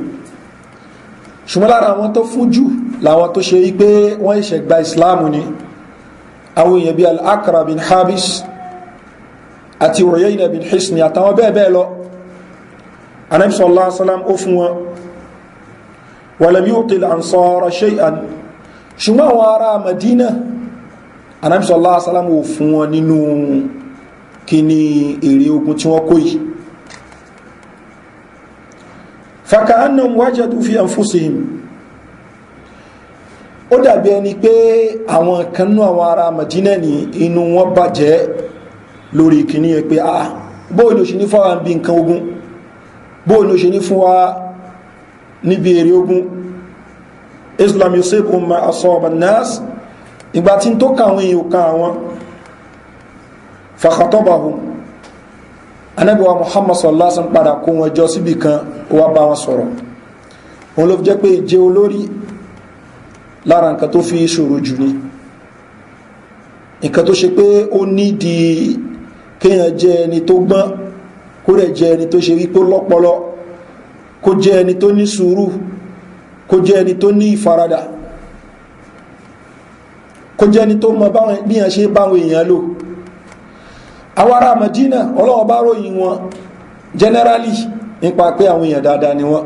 Speaker 1: ṣùgbọ́n lára àwọn tó fún jù láwọn tó ṣe wípé wọ́n ṣe gba ìsìláàmù ni àwọn èèyàn bí al-Aqra bin Habis àti Uyayna bin Hisni àtàwọn bẹ́ẹ̀ bẹ́ẹ̀ lọ. Ànábì sallallahu alaihi wasallam ó fún wọn. walam yu'ti al-ansara shay'an, ṣùgbọ́n àwọn ará Madina Ànábì sallallahu alaihi wasallam ó fún wọn nínú kíní èrè ogun tí wọ́n kó yìí. faka'annahum wajadu fi anfusihim, ó dàbí ẹni pé àwọn kanú àwọn ará Madina ní inú wọn bàjẹ́ lórí kíní ẹ pé bóò ní ó ṣe ní fún wa bí nǹkan ogun, bóò ní ó ṣe ní fún wa níbi èrè ogun. islam yusibhum ma asaba an-nas ìgbà tí tó kàwọn èèyàn kan àwọn fa khatabahum Ànábì wa Muhammad sallallahu alaihi wasallam padà kó wọn jọ síbì kan ó wá bá wọn sọ̀rọ̀ wọn ló fi jẹ́ pé ìjẹ́ olórí lára nǹkan tó fi ṣòro jù ní nǹkan tó ṣe pé ó nídìí kéèyàn jẹ́ ẹni tó gbọ́n kó rẹ̀ jẹ́ ẹni tó ṣe wípé lọ́pọlọ kó jẹ́ ẹni tó ní sùúrù kó jẹ́ ẹni tó ní ìfaradà kó jẹ́ ẹni tó mọ bí yàn ṣe báwọn èèyàn lò àwọn ará Madina Ọlọ́run bá ròyìn wọn generally nípa pé àwọn èèyàn dáadáa ni wọ́n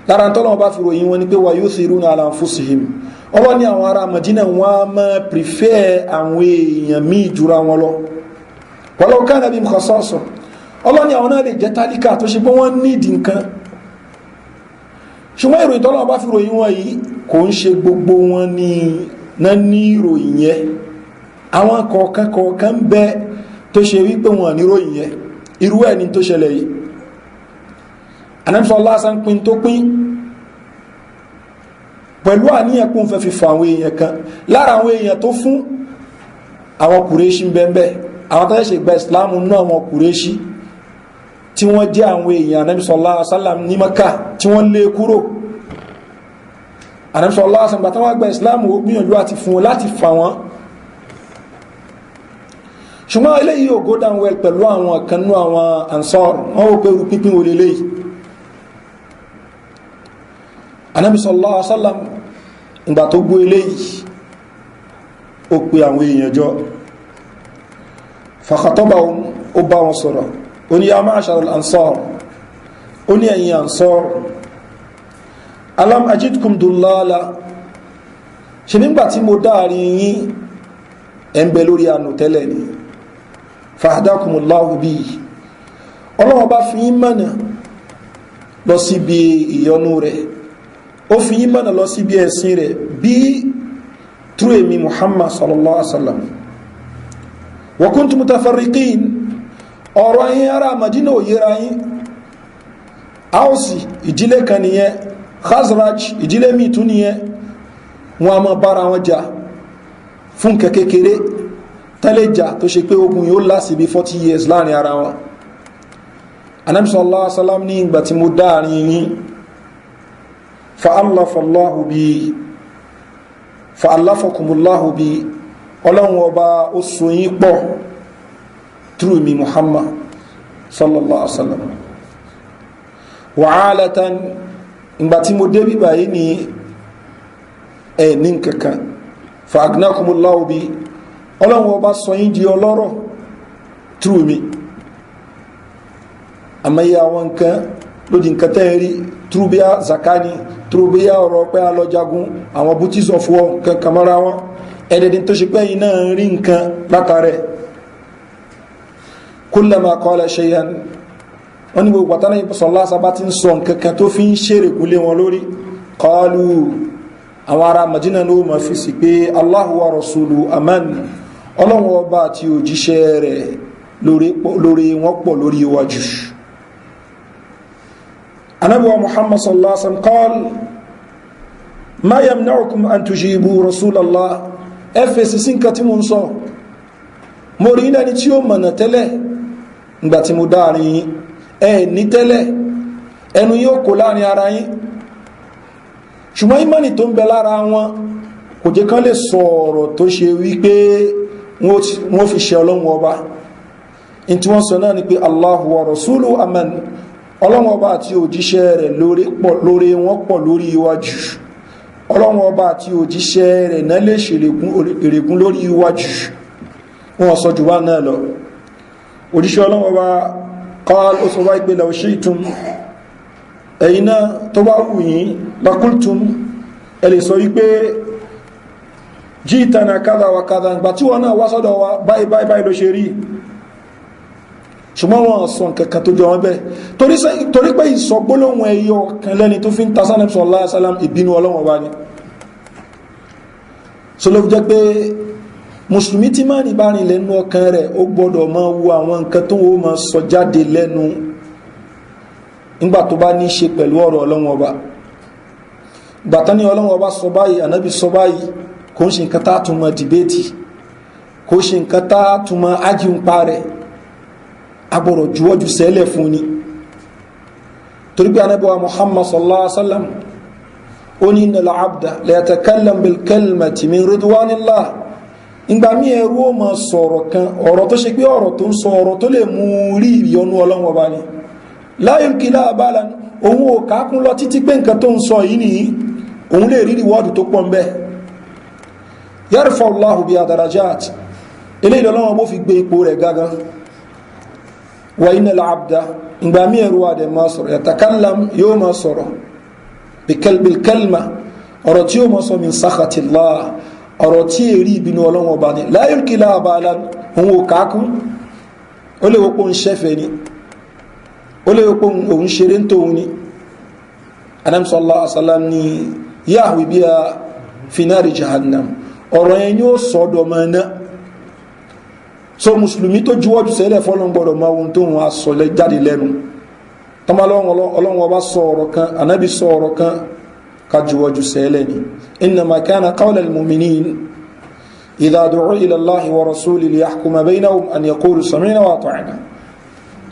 Speaker 1: lára tọ́lọ́wọ́ bá fi ròyìn wọn ni pé wa yuthiruna ala anfusihim ọlọ́ ní àwọn ará Madina wọ́n á máa prefer àwọn èèyàn míì jura wọn lọ walau kana bihim khasasa ọlọ́ ní àwọn náà lè jẹ́ tálíkà tó ṣe pé wọ́n nídìí nǹkan ṣùgbọ́n ìròyìn tọ́lọ́wọ́ bá fi ròyìn wọn yìí kò ń ṣe gbogbo wọn ní ìròyìn yẹn àwọn kọ̀ọ̀kan bẹ tó ṣe wípé wọn ní ìròyìn yẹn irú ẹni tó ṣẹlẹ̀ yìí anẹ́bísọ̀ lásán pín tó pín pẹ̀lú àníyàn kún fẹ́ fi fún àwọn èèyàn kan lára àwọn èèyàn tó fún àwọn kùrẹ́ṣí bẹ́ẹ̀bẹ́ àwọn tẹ́lẹ̀ ṣe gba ìsìláàmù náà àwọn kùrẹ́ṣí tí wọ́n jẹ́ àwọn èèyàn anẹ́bísọ̀ lásán ní Mákà tí wọ́n lé kúrò anẹ́bísọ̀ lásán gbà táwọn gba ìsìláàmù ó gbìyànjú àti fún wọn láti fà wọ́n ṣùgbọ́n eléyìí ò go down well pẹ̀lú àwọn kanú àwọn Ansar wọ́n ó pẹ̀lú pínpín olè léyìí Ànábì sallallahu alaihi wasallam ìgbà tó gbọ́ eléyìí ó pe àwọn èèyàn jọ fa khatabahum ó bá wọn sọ̀rọ̀ ó ní ya ma'ashar al-ansar ó ní ẹ̀yin Ansar alam ajidkum dullala ṣe nígbà tí mo dáàrin yín ẹ̀ńbẹ lórí ànù tẹ́lẹ̀ ni fahadakumullahu bi ọlọ́wọ́ bá fi yín mọ̀nà lọ síbi ìyọ́nú rẹ̀ ó fi yín mọ̀nà lọ síbi ẹ̀sìn rẹ̀ bí tú èmi Muhammad sallallahu alaihi wasallam wa kuntum mutafarriqin ọ̀rọ̀ ayé ara Madina ò yẹra yín Ausi ìdílé kan nìyẹn Khazraj ìdílé mi tún nìyẹn wọn a máa bára wọn jà fún kékeré tẹ́lẹ̀ jà tó ṣe pé ogun yóò lásì bí 40 years láàrin ara wọn Ànábì sallallahu alaihi wasallam ní ìgbà tí mo dáàrin yín fa'allafakumullahu bi ọlọ́run ọba ó so yín pọ̀ through mi Muhammad sallallahu alaihi wasallam wa'alatan ìgbà tí mo débí báyìí ní ẹni kankan fa'agnakumullahu bi ọlọ́run ọba sọ yín di ọlọ́rọ̀ through mi àmàyà àwọn nǹkan lódì nǹkan tẹ́ẹ̀rí trúbíà zakani trúbíà ọ̀rọ̀ pé alọ́jagun àwọn booties of war kankan mọ́ra wọn ẹ̀dẹ̀dẹ̀ tó ṣe pé yìí náà rí nǹkan látàrẹ̀ kullama qala shay'an wọ́n ní gbogbo àtàrà ìpọ̀sọ̀lá sábà ti ń sọ nǹkan tó fi ń ṣeré gúnlé wọn lórí qalu àwọn ará Madina ló ma fi sí pé Allahu wa rasulu aman ọlọ́run ọba àti òjíṣẹ́ rẹ̀ lórí wọn pọ̀ lórí iwájú Ànábì wa Muhammad sallallahu alaihi wasallam qala ma yamna'ukum an tujibu rasulallah fèsì sí nǹkan tí mo ń sọ mo rí ní ẹni tí ó mọ̀nà tẹ́lẹ̀ ìgbà tí mo dáàrin yín ní tẹ́lẹ̀ ẹnu yóò kó láàrin ara yín ṣùgbọ́n ìmánì tó ń bẹ lára wọn kò jẹ́ kán lè sọ ọ̀rọ̀ tó ṣe wípé wọ́n fi ṣe ọlọ́run ọba in tí wọ́n sọ náà ni pé Allahu wa rasulu aman ọlọ́run ọba àti òjíṣẹ́ rẹ̀ lórí wọn pọ̀ lórí iwájú ọlọ́run ọba àti òjíṣẹ́ rẹ̀ náà lè ṣe èrègún lórí iwájú wọn sọ jù wá náà lọ òjíṣẹ́ ọlọ́run ọba qal ó sọ wá ìpé law shi'tum ẹ̀yin náà tó bá wù yín lakultum ẹ lè sọ wípé jitana kadha wa kadha ìgbà tí wọ́n náà wá sọ́dọ̀ wa báyìí báyìí ló ṣe rí ṣùgbọ́n wọn sọ nǹkankan tó jọ wọn bẹ́ẹ̀ torí pé ìsọgbólóhùn ẹyọ kan lẹ́ni tó fi ń tasánà sallallahu alaihi wasallam ìbínú ọlọ́wọ́n wá ní so ló fi jẹ́ pé mùsùlùmí tí máa ní bá rìn lẹ́nu ọkàn rẹ̀ ó gbọ́dọ̀ máa wo àwọn nǹkan tó wọ́n máa sọ jáde lẹ́nu nígbà tó bá ní ṣe pẹ̀lú ọ̀rọ̀ ọlọ́wọ́n ọba gbàtán ní ọlọ́run ọba sọ báyìí ànábì sọ báyìí kò ń ṣe nǹkan tá tún mọ́ dìbéètì kò ṣe nǹkan tá tún mọ́ ájí ń pa rẹ̀ agbọ̀rọ̀ juwọ́jú sẹ́lẹ̀ fún ni torí pé ànábì wa Muhammad sallallahu alaihi wasallam ó ní innal abda la yatakallam bil kalimati min ridwanillah ìgbà mí ẹrú ó máa sọ̀rọ̀ kan ọ̀rọ̀ tó ṣe pé ọ̀rọ̀ tó ń sọ ọ̀rọ̀ tó lè mú rí ìyọnú ọlọ́run ọba ni la yulqi la balan òun ò kákún lọ títí pé nǹkan tó ń sọ yìí nìyí òun lè rí ìwọ́dù tó pọ̀ ń bẹ́ yarfa'u Allahu biha darajat ilé ìlọ́lọ́wọ́ bó fi gbé ipò rẹ̀ gágan wa innal abda ìgbà mí ẹrù adẹ máa sọ̀rọ̀ yatakallam yóò máa sọ̀rọ̀ bil kalma ọ̀rọ̀ tí yóò máa sọ min sakhatillah ọ̀rọ̀ tí èrí ìbínú ọlọ́wọ́ bá ní la yulqi la balan òun ò kákún ó lè wọ́pọ̀ ń ṣẹ́fẹ̀ ni ó lè wọ́pọ̀ òun ṣeré ń tóun ni Ànábì sallallahu alaihi wasallam ni yahwi biha fi nari jahannam ọ̀rọ̀ yẹn yóò sọ́dọ̀ mọ́ náà so mùsùlùmí tó juwọ́jú sẹ́lẹ̀ fọ́lọ́n gbọ́dọ̀ máa ohun tó wọn asọ̀lẹ̀ jáde lẹ́nu tọ́mọ ọlọ́run ọba sọ ọ̀rọ̀ kan Ànábì sọ ọ̀rọ̀ kan ká juwọ́jú sẹ́lẹ̀ ni innama kana qawla al-mu'minin idha du'u ila Allahi wa rasulihi liyahkuma baynahum an yaqulu sami'na wa ata'na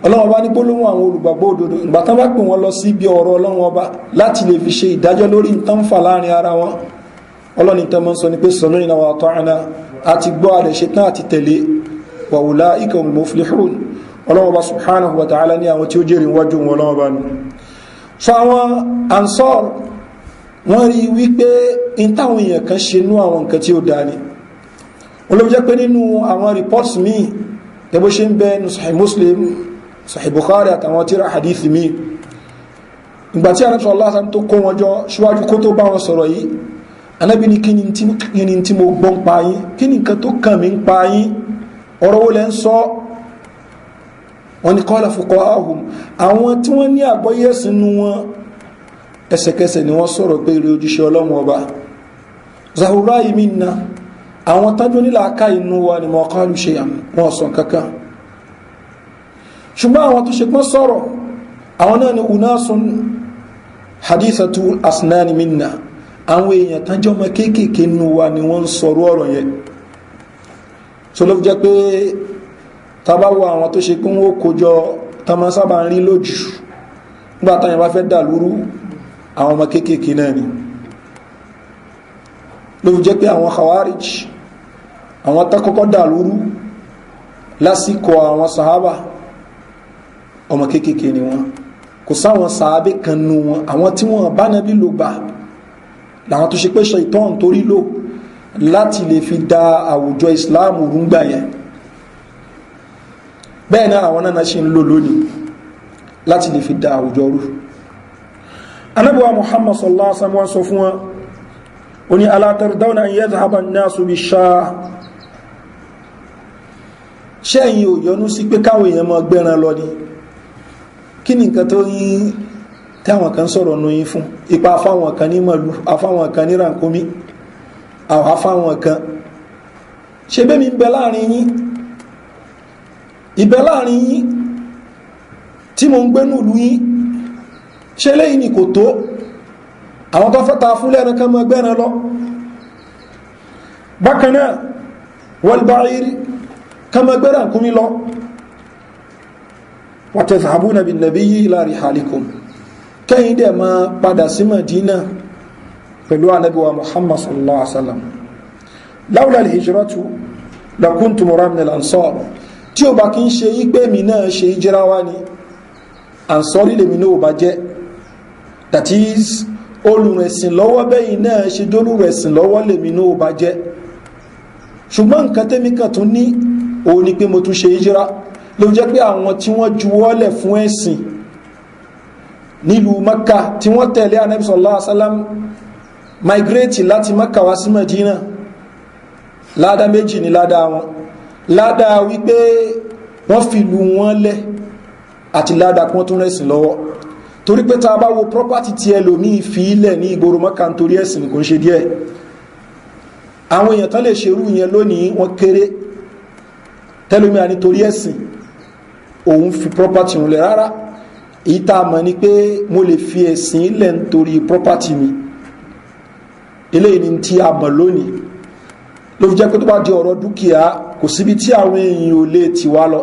Speaker 1: ọlọ́run ọba ní gbólóhùn àwọn olùgbàgbọ́ òdodo ìgbà tán bá pè wọ́n lọ sí ibi ọ̀rọ̀ ọlọ́run ọba láti lè fi ṣe ìdájọ́ lórí nǹkan fà láàrin ara wọn ọlọ́ni tán mọ́ sọ ní pé sami'na wa ata'na àti gbọ́ àdẹ̀ṣe tán àti tẹ̀lé wa ulaika humul muflihun ọlọ́run ọba subhanahu wa ta'ala ní àwọn tí ó jẹ́rìí wájú wọn ọlọ́run ọba ní so àwọn ansar wọ́n rí wípé in táwọn èèyàn kan ṣe nú àwọn nǹkan tí ó dá ní wọ́n ló jẹ́ pé nínú àwọn reports míì tẹ́bó ṣe ń bẹ ní Sahih Muslim Sahih Bukhari àtàwọn tíra hadithi míì ìgbàtí Ànábì sallallahu alaihi wasallam tó kó wọn jọ ṣíwájú kó tó bá wọn sọ̀rọ̀ yìí Ànábì ní kíni tí mo gbọ́ ń pa yín kíni nǹkan tó kàn mí ń pa yín ọ̀rọ̀ wo lẹ́ ń sọ wọn ni qala fuqahahum àwọn tí wọ́n ní àgbọ́yé sínú wọn ẹsẹ̀kẹsẹ̀ ni wọ́n sọ̀rọ̀ pé eré ojúṣe ọlọ́run ọba zahurayi minna àwọn tájú nílà aká inú wa ni ma qalu shay'an wọn sọ kankan ṣùgbọ́n àwọn tó ṣe pọ́n sọ̀rọ̀ àwọn náà ni unasun hadithatu asnani minna àwọn èèyàn tájọ́ ọmọ kéékèèké inú wa ni wọ́n ń sọ̀rọ̀ ọ̀rọ̀ yẹn so ló fi jẹ́ pé tabawo àwọn tó ṣe pé wọ́n kójọ tamọ́ sábà ń rí lójú nígbà táyàn bá fẹ́ dà lúrú àwọn ọmọ kéékèèké náà ni ló fi jẹ́ pé àwọn khawarij àwọn takọ́kọ́ dà lúrú lásìkò àwọn sahaba ọmọ kéékèèké ni wọ́n kò sáwọn sàábé kan nú wọn àwọn tí wọ́n bá nàbí ló gbà láwọn tó ṣe pé ṣaitan torí lò láti lè fi da àwùjọ islam rúngbà yẹn bẹ́ẹ̀ náà àwọn náà ṣe ń lò lónìí láti lè fi da àwùjọ rú Ànábì wa Muhammad sallallahu alaihi wasallam sọ fún wọn ó ní ala tardawna an yadhhaba an-nasu bish-shah ṣẹ́yìn ò yọnú sí pé káwọn èèyàn mọ́ gbẹ́ran lọ ni kí ni nǹkan tó yín táwọn kan sọ̀rọ̀ nù yín fún ipa afáwọn kan ní màlúù afáwọn kan ní rànkúmí àwọn afáwọn kan ṣe bẹ́ mi bẹ láàrin yín ìbẹ̀ láàrin yín tí mo ń gbénú ìlú yín ṣe léyìn ni kò tó àwọn tó fẹ́ ta fún lẹ́ran kan mọ́ gbẹ́ran lọ bákanáà wal-ba'ir kan mọ́ gbẹ́ran kúmí lọ wa tadhhabuna bin-nabiyyi ila rihalikum kẹ́yìn dẹ̀ máa padà sí Madina pẹ̀lú Ànábì wa Muhammad sallallahu alaihi wasallam lawla al-hijratu lakuntum min al-ansar tí ó bá kí ń ṣe yí pé mi náà ṣe ìjírá wá ní ansori lèmi náà bá jẹ́ that is olùrẹ̀sìn lọ́wọ́ bẹ́yìn náà ṣe dólùrẹ̀sìn lọ́wọ́ lèmi náà bá jẹ́ ṣùgbọ́n nǹkan tẹ́mi kàn tún ní òun ni pé mo tún ṣe ìjírá ló jẹ́ pé àwọn tí wọ́n juwọ́lẹ̀ fún ẹ̀sìn nílùú Makka tí wọ́n tẹ̀lé Ànábì sallallahu alaihi wasallam migrate láti Makka wá sí Madina ládá méjì ní ládá wọn ládá wípé wọ́n fi lù wọ́n lẹ̀ àti ládá kún tún rẹ̀sìn lọ́wọ́ torí pé ta bá wo property tí ẹlòmíì fi ilẹ̀ ní ìgboro Makka nítorí ẹ̀sìn kò ń ṣe díẹ̀ àwọn èèyàn tán lè ṣerú yẹn lónìí wọ́n kéré tẹ́lómi à nítorí ẹ̀sìn òun fi property wọn lẹ̀ rárá èyí tá a mọ̀ ní pé mo lè fi ẹ̀sìn ilẹ̀ nítorí property mi eléyìí ni tí a mọ̀ lónìí ló fi jẹ́ pé tó bá di ọ̀rọ̀ dúkìá kò síbi tí àwọn èèyàn ò lè tì wá lọ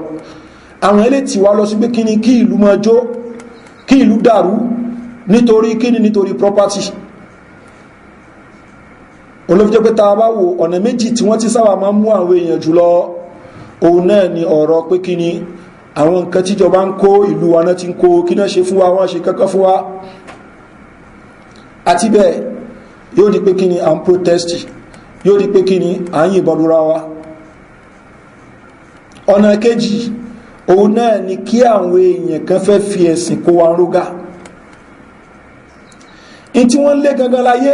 Speaker 1: àwọn ilé tì wá lọ sí pé kí ni kí ìlú máa jó kí ìlú dàrú nítorí kí ni nítorí property olófíjẹ́ pé ta bá wo ọ̀nà méjì tí wọ́n ti sábà máa mú àwọn èèyàn jùlọ òun náà ni ọ̀rọ̀ pé kí ni àwọn nǹkan tíjọba ń kó ìlú wa náà ti ń kó kí náà ṣe fún wa wọ́n ṣe kankan fún wa àti bẹ́ẹ̀ yóò di pé kí ni à ń protest yóò di pé kí ni à ń yìnbọn lura wa ọ̀nà kejì òun náà ni kí àwọn èèyàn kan fẹ́ fi ẹ̀sìn kó wa rógá in tí wọ́n lé gangan láyé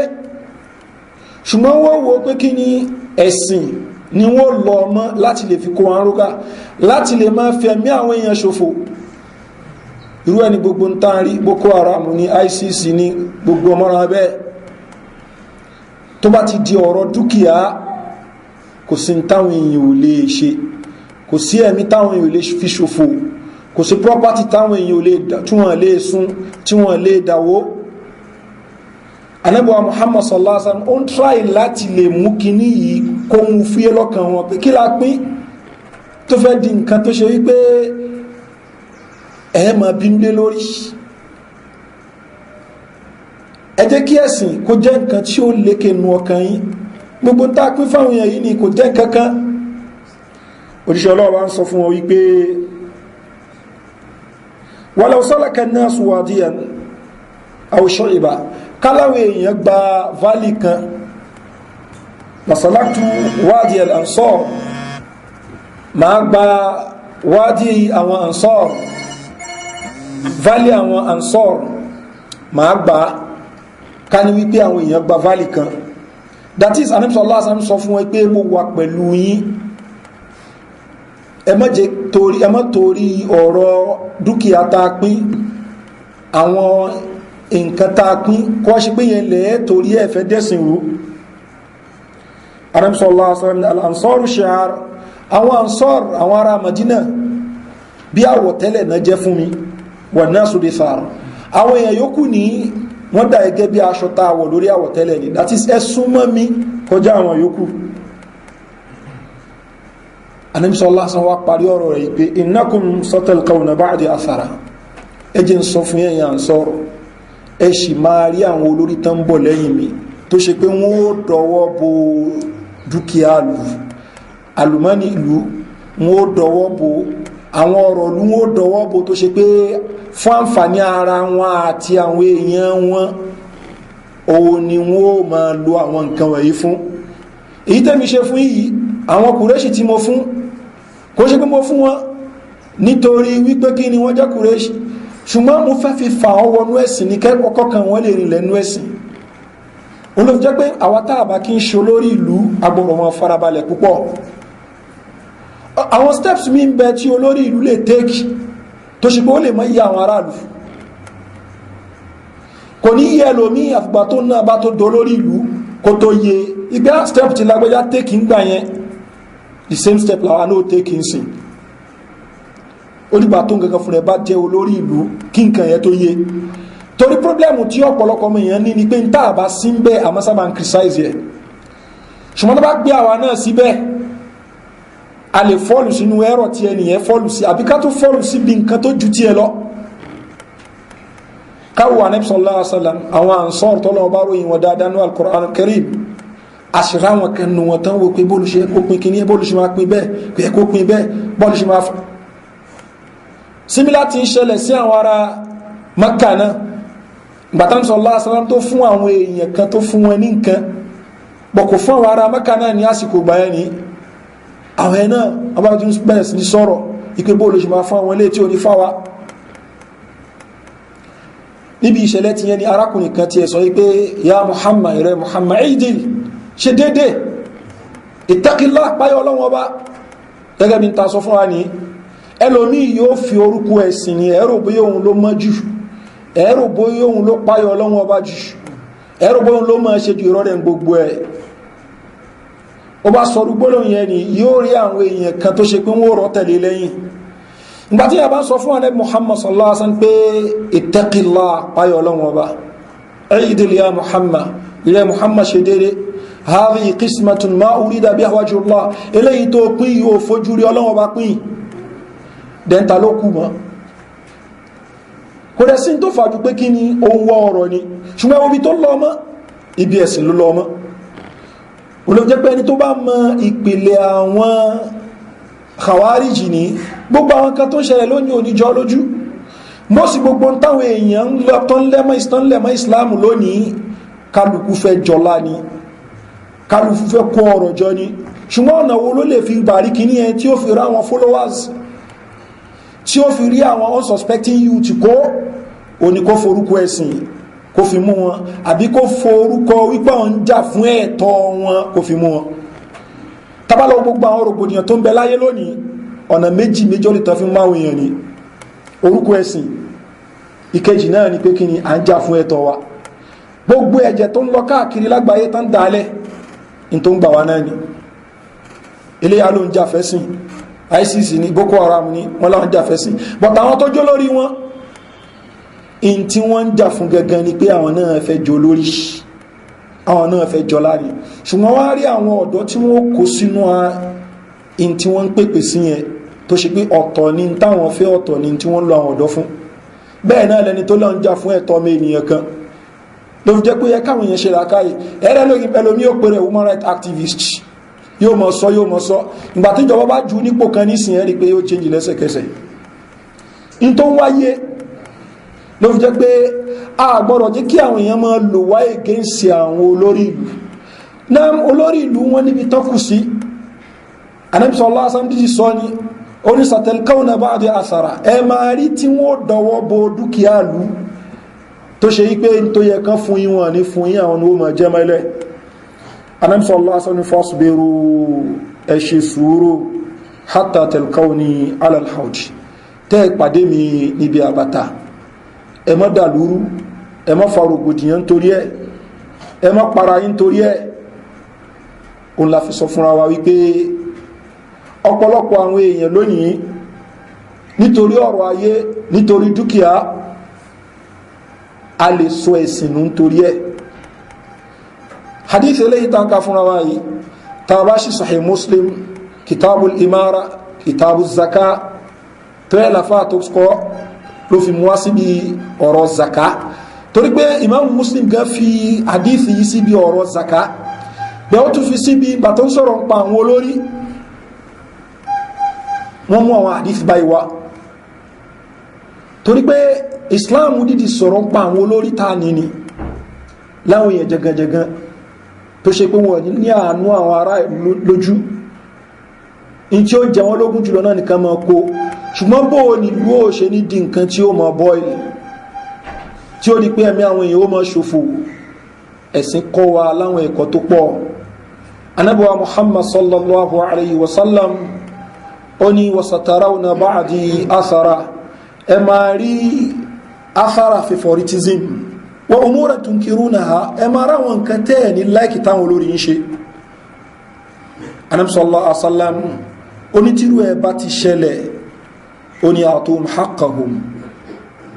Speaker 1: ṣùgbọ́n wọ́n wo pé kí ni ẹ̀sìn ni wọ́n lọ mọ́ láti lè fi kó wa rógá láti lè máa fi ẹ̀mí àwọn èèyàn ṣòfò irú ẹni gbogbo ń tán rí Boko Haram ní ICC ní gbogbo ọmọràn bẹ́ẹ̀ tó bá ti di ọ̀rọ̀ dúkìá kò sí táwọn èèyàn ò lè ṣe kò sí ẹ̀mí táwọn èèyàn lè fi ṣòfò kò sí property táwọn èèyàn tí wọ́n lè sún tí wọ́n lè dáwó Ànábì wa Muhammad sallallahu alaihi wasallam ó ń tráì láti lè mú kíní yìí kó mú fúyẹ́ lọ́kàn wọn pé kí la pín tó fẹ́ di nǹkan tó ṣe wípé máa bínú lé lórí ẹ jẹ́ kí ẹ̀sìn kó jẹ́ nǹkan tí ó lékè nu ọkàn yín gbogbo tá a pín fáwọn èèyàn yìí ni kò jẹ́ nǹkan kan òjíṣẹ́ ọlọ́wọ́ ń sọ fún wọn wípé walau salaka an-nasu wadiyan aw shu'ba káláwẹ̀ èèyàn gba valley kan lasalaktu wadi al-ansar ma gba wadi àwọn ansar valley àwọn ansar ma gba ká ní wípé àwọn èèyàn gba valley kan that is Ànábì sallallahu alaihi wasallam sọ fún wọn pé mo wà pẹ̀lú yín ẹ má torí ọ̀rọ̀ dúkìá tá a pín àwọn nǹkan tá a pín kọ́ ṣe pé yẹn lẹ̀ torí ẹ̀ fẹ́ dẹ́sìn rú Ànábì sallallahu alaihi wasallam al-ansaru shi'ar àwọn ansar àwọn ará Madina bí àwọ̀tẹ́lẹ̀ náà jẹ́ fún mi wan nasu dithar àwọn èèyàn yòókù ní wọ́n dà gẹ́gẹ́ bí aṣọ tá a wọ̀ lórí àwọ̀tẹ́lẹ̀ ni that is ẹ súnmọ́ mi kọjá àwọn yòókù Ànábì sallallahu alaihi wasallam wá parí ọ̀rọ̀ rẹ̀ pé innakum satalqawna ba'di athara ẹjẹ́ ń sọ fún yẹn à ń sọ̀rọ̀ ẹ sì máa rí àwọn olórí tán ń bọ̀ lẹ́yìn mi tó ṣe pé wọ́n ó dọwọ́ bo dúkìá lù àlùmọ́nì ìlú wọ́n ó dọwọ́ bo àwọn ọ̀rọ̀ lú wọ́n ó dọwọ́ bo tó ṣe pé fún àǹfààní ara wọn àti àwọn èèyàn wọn òun ni wọ́n ó máa lo àwọn nǹkan wọ̀nyí fún èyí tẹ́mi ṣe fún yìí àwọn kùrẹ́ṣì tí mo fún kò ṣe pé mo fún wọn nítorí wípé kí ni wọ́n jẹ́ kùrẹ́ṣì ṣùgbọ́n mo fẹ́ fi fà ọ́ wọnú ẹ̀sìn ní kẹ́kọ̀ọ́ kan wọ́n lè rìn lẹ́nu ẹ̀sìn olóòfin jẹ́ pé àwa tá a bá kí ń ṣe olórí ìlú agbọ̀rọ̀ wọn farabalẹ̀ púpọ̀ àwọn steps mi ń bẹ tí olórí ìlú lè take tó ṣe pé ó lè mọ iye àwọn aráàlú kò ní yẹ lómi àfìgbà tó náà bá tó dolórí ìlú kó tó yẹ ìgbà step ti lágbẹ́já take ń gbà yẹn the same step làwọn náà take ń sìn onígbà tó ń gẹ́gẹ́ fún rẹ̀ bá jẹ́ olórí ìlú kí nǹkan yẹn tó yé torí pọ́blẹ́mù tí ọ̀pọ̀lọpọ̀ mọ̀ èèyàn ní ni pé ń tàà bá sí ń bẹ́ àmọ́ sábà ń criticize yẹ ṣùgbọ́n tó bá gbé àwa náà síbẹ̀ a lè fọ́ọ̀lù sínú ẹ̀rọ tí ẹnìyẹn fọ́ọ̀lù sí àbí ká tó fọ́ọ̀lù sí bí nǹkan tó ju tiẹ̀ lọ káwọ Ànábì sallallahu alaihi wasallam àwọn Ansar tọ́lọ́wọ́ bá ròyìn wọn dáadáa ní Al-Qur'an Al-Karim àṣírá wọn kan nù wọn tán wò pé bóòlù ṣe kó pin kíní bóòlù ṣe máa pin bẹ́ẹ̀ kó pin bẹ́ẹ̀ bóòlù ṣe máa símílá ti ń ṣẹlẹ̀ sí àwọn ará Makkah náà gbàtán sallallahu alaihi wasallam tó fún àwọn èèyàn kan tó fún wọn ní nǹkan bọ̀kù fún àwọn ará Makkah náà ní àsìkò gbà ẹni àwọn ẹ̀ náà abájú bẹ̀rẹ̀ sí ní sọ̀rọ̀ ipé bóòlù ṣe máa fún àwọn ilé tí ó ní fáwa níbi ìṣẹ̀lẹ̀ ti yẹn ni arákùnrin kan ti ẹ̀ sọ wípé ya Muhammad rẹ Muhammad idil ṣe dédé ìtàkìlá páyọ ọlọ́wọ́ bá gẹ́gẹ́ bí n ta sọ fún wa ní ẹlòmí yóò fi orúkọ ẹ̀sìn ní ẹ̀rọ bóyá òun ló mọ́ jù ẹ̀rọ bóyá òun ló páyọ ọlọ́wọ́ bá jù ẹ̀rọ bóyá òun ló mọ́ ṣe jù ìrọ́rẹ̀ gbogbo ẹ̀ ó bá sọ rúgbóló yẹn ni yóò rí àwọn èèyàn kan tó ṣe pé wọ́n rọ́ tẹ̀lé lẹ́yìn ìgbàtí yà bá sọ fún Ànábì Muhammad sallallahu alaihi wasallam pé ittaqillah páyọ ọlọ́wọ́ bá ẹ̀yìdìl ya Muhammad ilẹ̀ Muhammad ṣe dédé hadhihi qismatun ma urida biha wajhullah eléyìí tó pín yóò fojú rí Ọlọ́run bá pín dẹ́ntà ló kú mọ́ kò dẹ̀ sí tó fàájú pé kí ni ohun wọ́ ọ̀rọ̀ ni ṣùgbọ́n obi tó lọ mọ́ ibi ẹ̀sìn ló lọ mọ́ olóòjẹ́ pé ẹni tó bá mọ ìpìlẹ̀ àwọn khawariji ní gbogbo àwọn kan tó ń ṣẹlẹ̀ lónìí oníjọ́ lójú mọ́sí gbogbo táwọn èèyàn ń lọ tán lẹ́mọ́ islam lónìí kálukú fẹ́ jọlá ni kálukú fẹ́ kó ọ̀rọ̀ jọ ni ṣùgbọ́n ọ̀nà wo ló lè fi bàrí kìíní ẹ tí ó fi rí àwọn followers tí ó fi rí àwọn unsuspecting youth kó òní kó forúkọ ẹ̀sìn kó fi mú wọn àbí kó forúkọ wípé wọn ń jà fún ẹ̀tọ́ wọn kó fi mú wọn tábàlọ́ gbogbo àwọn rògbòdìyàn tó ń bẹ láyé lónìí ọ̀nà méjì lè tán fi máa èèyàn ni orúkọ ẹ̀sìn ìkejì náà ni pé kí ni à ń jà fún ẹ̀tọ́ wa gbogbo ẹ̀jẹ̀ tó ń lọ káàkiri lágbàáyé tán dálẹ̀ in tó ń gbà wá náà ni eléyà ló ń jà fẹ́sìn ISIS ni Boko Haram ni wọ́n láwọn jà fẹ́sìn but àwọn tó jó lórí wọn in tí wọ́n ń jà fún gangan ni pé àwọn náà fẹ́ jó lórí àwọn náà fẹ́ jọ láàrin ṣùgbọ́n wá rí àwọn ọ̀dọ́ tí wọ́n kó sínú in tí wọ́n ń pèpè sí yẹn tó ṣe pé ọ̀tọ̀ ni táwọn fẹ́ ọ̀tọ̀ ni tí wọ́n lo àwọn ọ̀dọ́ fún bẹ́ẹ̀ náà lẹni tó lọ ń jà fún ẹ̀tọ́ ọmọ ènìyàn kan ló fi jẹ́ pé yẹ káwọn èèyàn ṣe làákàyè ẹ̀rẹ́ lórí ẹlòmí ò pèrè human rights activist yóò mọ̀ sọ ìgbà tí ìjọba bá ju nípò kan nísìnyẹn rí pé yóò change lẹ́sẹ̀kẹsẹ̀ in tó ń wáyé ló fi jẹ́ pé a gbọ́dọ̀ jẹ́ kí àwọn èèyàn máa lò wá against àwọn olórí ìlú náà olórí ìlú wọn níbi tọ́kù sí Ànábì sallallahu alaihi wasallam díjì sọ ni onísàtẹ̀lkáwọ̀nà bá àdé àsàrà ẹ máa rí tí wọ́n dọwọ́ bo dúkìá lú tó ṣe wípé tó yẹ kán fún yín wọn ní fún yín àwọn ó máa jẹ́ mẹ́lẹ̀ Ànábì sallallahu alaihi wasallam fasbiru ẹ ṣe sùúrù hatta talqawni ala al-hawd tẹ́ pàdé mi níbi àbàtà ẹ má dàlúrú ẹ má fa rògbòdìyàn torí ẹ má para yín torí òun la fi sọ fúnra wa wípé ọ̀pọ̀lọpọ̀ àwọn èèyàn lónìí nítorí ọ̀rọ̀ ayé nítorí dúkìá a lè sọ ẹ̀sìn nù nítorí hadith eléyìí tá ń ká fúnra wa yìí tá a bá ṣí Sahih Muslim kitabul imara kitabuz zaka tó yẹ lafa tó kọ́ ló fi mú wá síbi ọ̀rọ̀ zaka torí pé Imam Muslim gan fi hadith yìí síbi ọ̀rọ̀ zaka bẹ́ẹ̀ ó tún fi síbi bàtọ́ ń sọ̀rọ̀ ń pa àwọn olórí wọ́n mú àwọn hadith báyìí wá torí pé Islam dídì sọ̀rọ̀ ń pa àwọn olórí tá ní ni láwọn èèyàn jẹgẹjẹgẹ tó ṣe pé wọ́n ní àánú àwọn ará lójú in tí ó jẹ wọ́n lógún jùlọ náà nìkan máa kó ṣùgbọ́n bó nílùú ó ṣe ní di nǹkan tí ó máa bọ́ìlì tí ó di pé ẹ̀mí àwọn èèyàn ó máa ṣòfò ẹ̀sìn kọ́ wa láwọn ẹ̀kọ́ tó pọ̀ Ànábì wa Muhammad sallallahu alayhi wa sallam ó ní wasatarawna ba'di athara ẹ máa rí athara favoritism wa umura tunkirunaha ẹ máa ráwọn nǹkan tẹ́ ní láìkì táwọn olórí ń ṣe Ànábì sallallahu alayhi wa sallam onítìrú ẹ bá ti ṣẹlẹ̀ ó ní àtòm haqqahum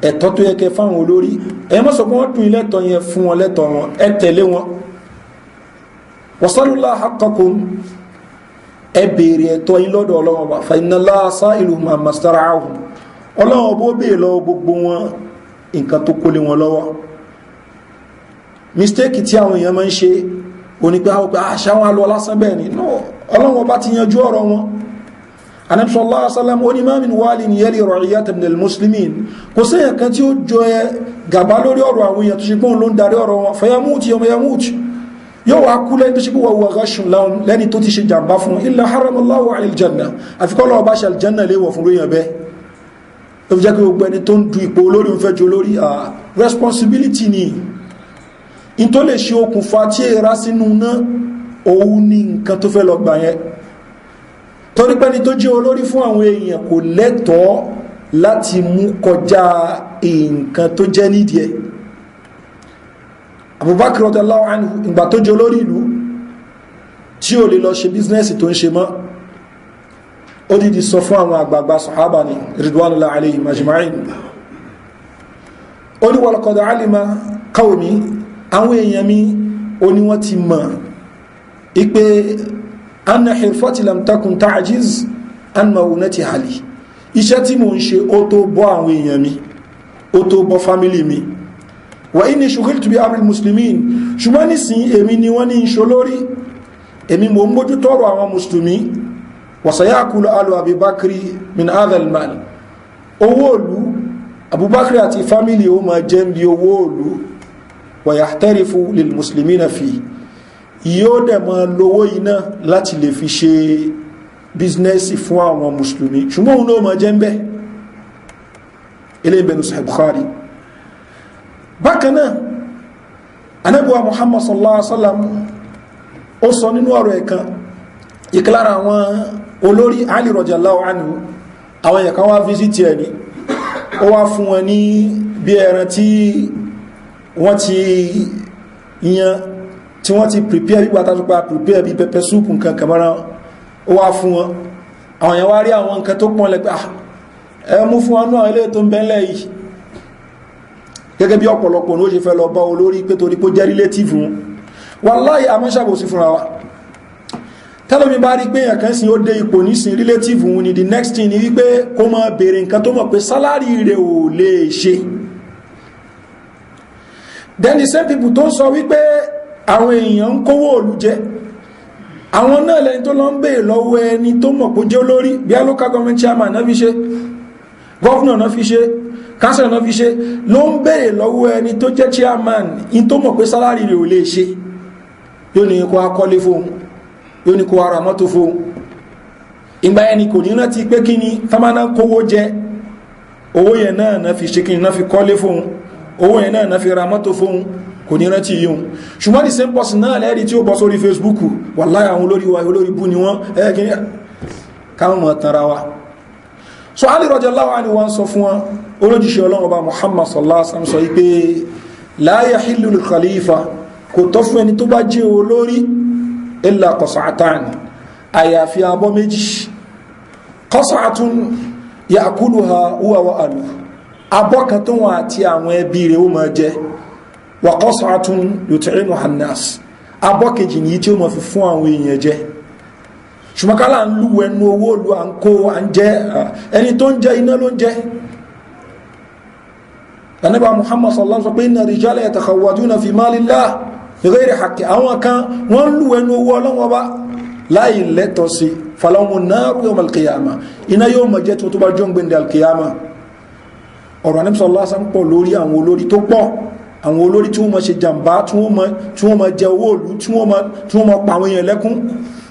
Speaker 1: ẹ̀tọ́ tó yẹ kẹ fáwọn olórí ẹ má sọ pé wọ́n tún ilẹ̀tọ̀ yẹn fún wọn lẹ́tọ̀ wọn ẹ tẹ̀lé wọn wasallallahu haqqakum ẹ bèèrè ẹ̀tọ́ yín lọ́dọ̀ Ọlọ́run Ọba fa inna Allaha sa'iluhum amma stara'ahum Ọlọ́run Ọba ó bèèrè lọ́wọ́ gbogbo wọn nǹkan tó kólé wọn lọ́wọ́ mistake tí àwọn èèyàn máa ń ṣe onípe àwọn pé àṣà wọn lọ lásán bẹ́ẹ̀ ni no Ọlọ́run Ọba ti yanjú ọ̀rọ̀ wọn Ànábì sallallahu alaihi wasallam ó ní ma min walin yali ra'iyatan min al-muslimin kò sẹ́yìn kan tí ó jọ ẹ gàbá lórí ọ̀rọ̀ àwọn èèyàn tó ṣe pọ́n ló ń darí ọ̀rọ̀ wọn fayamuti yawma yamuti yóò wá kú lẹ́ni tó ṣe pé wà ghashun lahum lẹ́ni tó ti ṣe jàmbá fún illa haramallahu alil janna àfikọ́ lọ́wọ́ bá ṣe aljanna léwọ̀ fún lóyìn ẹ̀bẹ́ tó fi jẹ́ kí gbogbo ẹni tó ń du ipò olórí ń fẹ́ jù olórí responsibility ni in tó lè ṣe okùnfà tí èèrà sínú náà òun ní nǹkan tó fẹ́ lọ gbà yẹn torí pé ní tó jẹ́ olórí fún àwọn èèyàn kò lẹ́tọ̀ọ́ láti mú kọjá nǹkan tó jẹ́ nídìí ẹ̀ Abubakar radiyallahu anhu ìgbà tó jẹ́ olórí ìlú tí ó lè lọ ṣe bíznẹ́sì tó ń ṣe mọ́ ó dìdí sọ fún àwọn àgbààgbà sàhábà ní ridwanullahi alayhim ajma'in ó ní walaqad alima qawmi àwọn èèyàn mi ó ní wọ́n ti mọ̀ ipe anna hirfati lam takun ta'jiz an maunati hali iṣẹ́ tí mo ń ṣe ó tó bọ́ àwọn èèyàn mi ó tó bọ́ fámílì mi wa inni shughiltu bi amri muslimin ṣùgbọ́n nísìn èmi ni wọ́n ní ìṣò lórí èmi mo ń mójú tọ́rọ àwọn musulmi wa sayakulu alu abubakri min adal mal owó òlú abubakri àti fámílì ó ma jẹ́ bí owó òlú wa yahtarifu lil muslimina fi yóò dẹ̀ ma lówó iná láti lè fi ṣe bíznẹ́sì fún àwọn musulmi ṣùgbọ́n òun náà ma jẹ́ ń bẹ́ ilé ìbẹ̀nu Sahih Bukhari bákanáà anábíwá Muhammad sallallahu alaihi wasallam ó sọ nínú ọ̀rọ̀ ẹ̀kan ìkìlára àwọn olórí Ali radiyallahu anhu àwọn ẹ̀kan wá fíṣítì ẹni ó wá fún wọn ní bí ẹran tí wọ́n ti yan tí wọ́n ti prepare bí pàtàkùpá prepare bí pepper soup nǹkan kàmọ́ra ó wá fún wọn àwọn èèyàn wá rí àwọn nǹkan tó pọ̀ lẹ́gbẹ́ ẹ mú fún wọn náà ilé tó ń bẹ́lẹ̀ yìí gẹ́gẹ́ bí ọ̀pọ̀lọpọ̀ ní ó ṣe fẹ́ lọ bá olórí pé torí pé jẹ́ relative wọn wallahi amọ́ṣàbòsí fúnra wa tẹ́lómi bá rí pé èèyàn kan sí ó dé ipò nísìn relative wọn ni the next thing ni wípé kó máa béèrè nǹkan tó mọ̀ pé sálárì rẹ̀ ò lè ṣe then the same people tó ń sọ wípé àwọn èèyàn ń kówó òlù jẹ àwọn náà lẹni tó lọ ń béèrè lọ́wọ́ ẹni tó mọ̀ kó jẹ́ olórí bí i local government chairman náà fi ṣe governor náà fi ṣe councilor náà fi ṣe ló ń béèrè lọ́wọ́ ẹni tó jẹ́ chairman in tó mọ̀ pé sálárì rẹ̀ ò lè ṣe yóò ní kó akọ́lé fóun yóò ní kó ara mọ́tò fóun ìgbà ẹni kò ní rántí pé kí ni tamana kówó jẹ owó yẹn náà fi ṣe kí ni náà fi kọ́lé fóun owó yẹn náà fi ra mọ́tò fóun kò ní rántí yíò ṣùgbọ́n the same person náà lẹ́rí tí ó bọ́ sórí Facebook wallahi àwọn olórí wa olórí bú ni wọ́n ẹ́kìní káwọn mọ̀ tanra wa so Ali radiyallahu anhu wọ́n sọ fún wọn olójíṣẹ́ Ọlọ́run Ọba Muhammad sallallahu alaihi wasallam sọ wípé la yahillu lil khalifa kò tọ́ fún ẹni tó bá jẹ́ olórí illa qas'atan àyàfi abọ́ méjì qas'atun ya'kuluha huwa wa ahluhu abọ́ kan tó wọn àti àwọn ẹbí rẹ̀ ó máa jẹ wa qas'atun yut'imuha an-nas abọ́ kejì ní tí ó máa fi fún àwọn èèyàn jẹ ṣùgbọ́n ń lú ẹnu owó olú à ń kó à ń jẹ ẹni tó ń jẹ iná ló ń jẹ Ànábì Muhammad sallallahu alaihi wasallam pé inna rijala yatakhawaduna fi malillah bighayri haqqi àwọn kan wọ́n lú ẹnu owó Ọlọ́run Ọba láì lẹ́tọ̀ sí falahumun naru yawm al-qiyamah iná yóò máa jẹ́ tó bá jọ́ ń gbẹ̀ndẹ̀ al-qiyamah ọ̀rọ̀ Ànábì sallallahu alaihi wasallam pọ̀ lórí àwọn olórí tó pọ̀ àwọn olórí tí wọ́n máa ṣe jàmbá tí wọ́n máa jẹ owó òlú tí wọ́n máa pa àwọn èèyàn lẹ́kún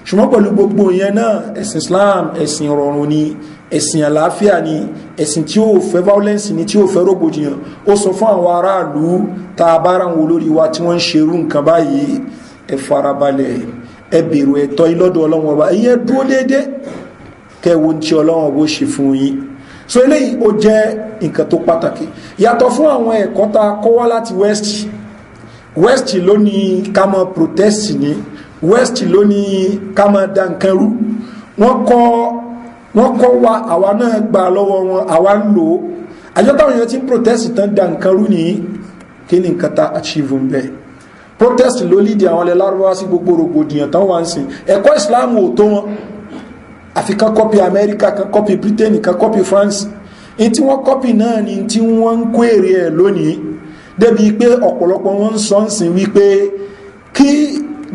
Speaker 1: ṣùgbọ́n pẹ̀lú gbogbo yẹn náà ẹ̀sìn Islam ẹ̀sìn rọrùn ni ẹ̀sìn àlàáfíà ni ẹ̀sìn tí ó fẹ́ violence ni tí ó fẹ́ rògbòdìyàn ó sọ fún àwọn aráàlú tá a bá ráwọn olórí wa tí wọ́n ń ṣerú nǹkan báyìí ẹ farabalẹ̀ ẹ bèrò ẹ̀tọ́ ilọ́dọ̀ Ọlọ́run Ọba ìyẹn dúró déédéé kẹwo tí Ọlọ́run Ọba ó ṣe fún yín so eléyìí ó jẹ́ nǹkan tó pàtàkì yàtọ̀ fún àwọn ẹ̀kọ́ tá a kọ́ wá láti west ló ní ká máa protest ní west ló ní ká máa da nǹkan rú wọ́n kọ́ wa àwa náà gbà lọ́wọ́ wọn àwa ń lò ó àjọ táwọn èèyàn ti ń protest tán da nǹkan rú ní kí ni nǹkan tá achieve ń bẹ́ẹ̀ protest ló lídìí àwọn ilẹ̀ lárúbáwá sí gbogbo rògbòdìyàn tán wà ń sìn ẹ̀kọ́ Islam ò tó wọn àfi kan kọ́pì Amẹ́ríkà kan kọ́pì Britain kan kọ́pì France in tí wọ́n kọ́pì náà ni tí wọ́n ń kó èrè ẹ̀ lónìí débi pé ọ̀pọ̀lọpọ̀ wọn ń sọ ń sìn wípé kí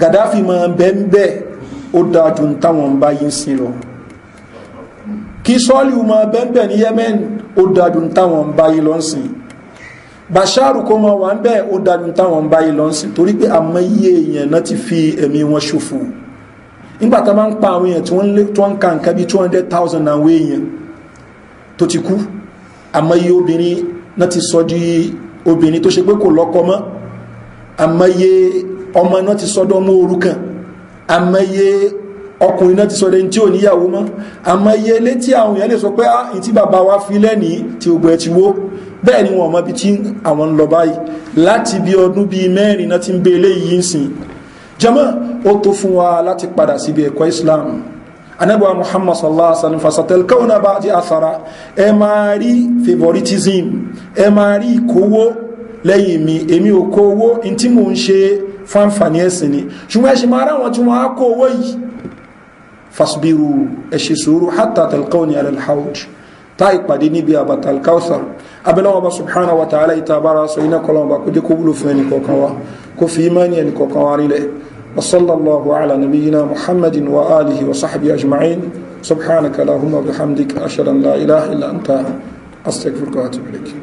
Speaker 1: Gaddafi máa bẹ́ẹ̀ ó dájú táwọn ń bá yín sí lọ kí sọ́ọ̀lù máa bẹ́ẹ̀ ní Yemen ó dájú táwọn ń bá yín lọ sìn Bashar kó máa wà ń bẹ́ẹ̀ ó dájú táwọn ń bá yín lọ sìn torí pé àmọ́ iye èèyàn náà ti fi ẹ̀mí wọn ṣòfò nígbàtà máa ń pa àwọn èèyàn tí wọ́n ń ka nǹkan bí 200,000 àwọn èèyàn tó ti kú àmọ́yé obìnrin náà ti sọ di obìnrin tó ṣe pé kò lọ́kọ mọ́ àmọ́yé ọmọ náà ti sọ́dọ̀ ọmọ òrukàn àmọ́yé ọkùnrin náà ti sọ́dọ̀ ẹni tí ò níyàwó mọ́ àmọ́yé létí àwọn èèyàn lè sọ pé ìtí bàbá wa fi lẹ́ni tí ògbẹ́ ẹ̀ ti wó bẹ́ẹ̀ ni wọ́n mọ̀ bí tí àwọn ń lọ báyìí láti bí ọdún bíi 4 náà ti ń bẹ eléyìí ń sìn jama ó tó fún wa láti padà síbi ẹ̀kọ́ Islam Ànábì Muhammad sallallahu alaihi wasallam fasatalkauna ba'di athara ẹ máa rí favoritism ẹ máa rí ìkówó lẹ́yìn mi èmi ò kówó in tí mò ń ṣe fún àǹfààní ẹ̀sìn ni ṣùgbọ́n ẹ̀ṣin máa ráwọn tí wọ́n á kó owó yìí fasbiru ẹ̀ṣin sùúrù hatta talqawni ala al-hawd tá ìpàdé níbi àbàtà al-kawthar abẹ́lẹ́wọ̀n bá subhanahu wa ta'ala ìtàbára sọ iná kọlọ́wọ́n bá kó jẹ́ kó wúlò fún ẹnì kọ̀ọ̀kan wa kó fi imani ẹnì kọ̀ọ̀kan wa rí lẹ̀ وصلى الله على نبينا محمد وآله وصحبه أجمعين سبحانك اللهم وبحمدك أشهد أن لا إله إلا أنت أستغفرك وأتوب إليك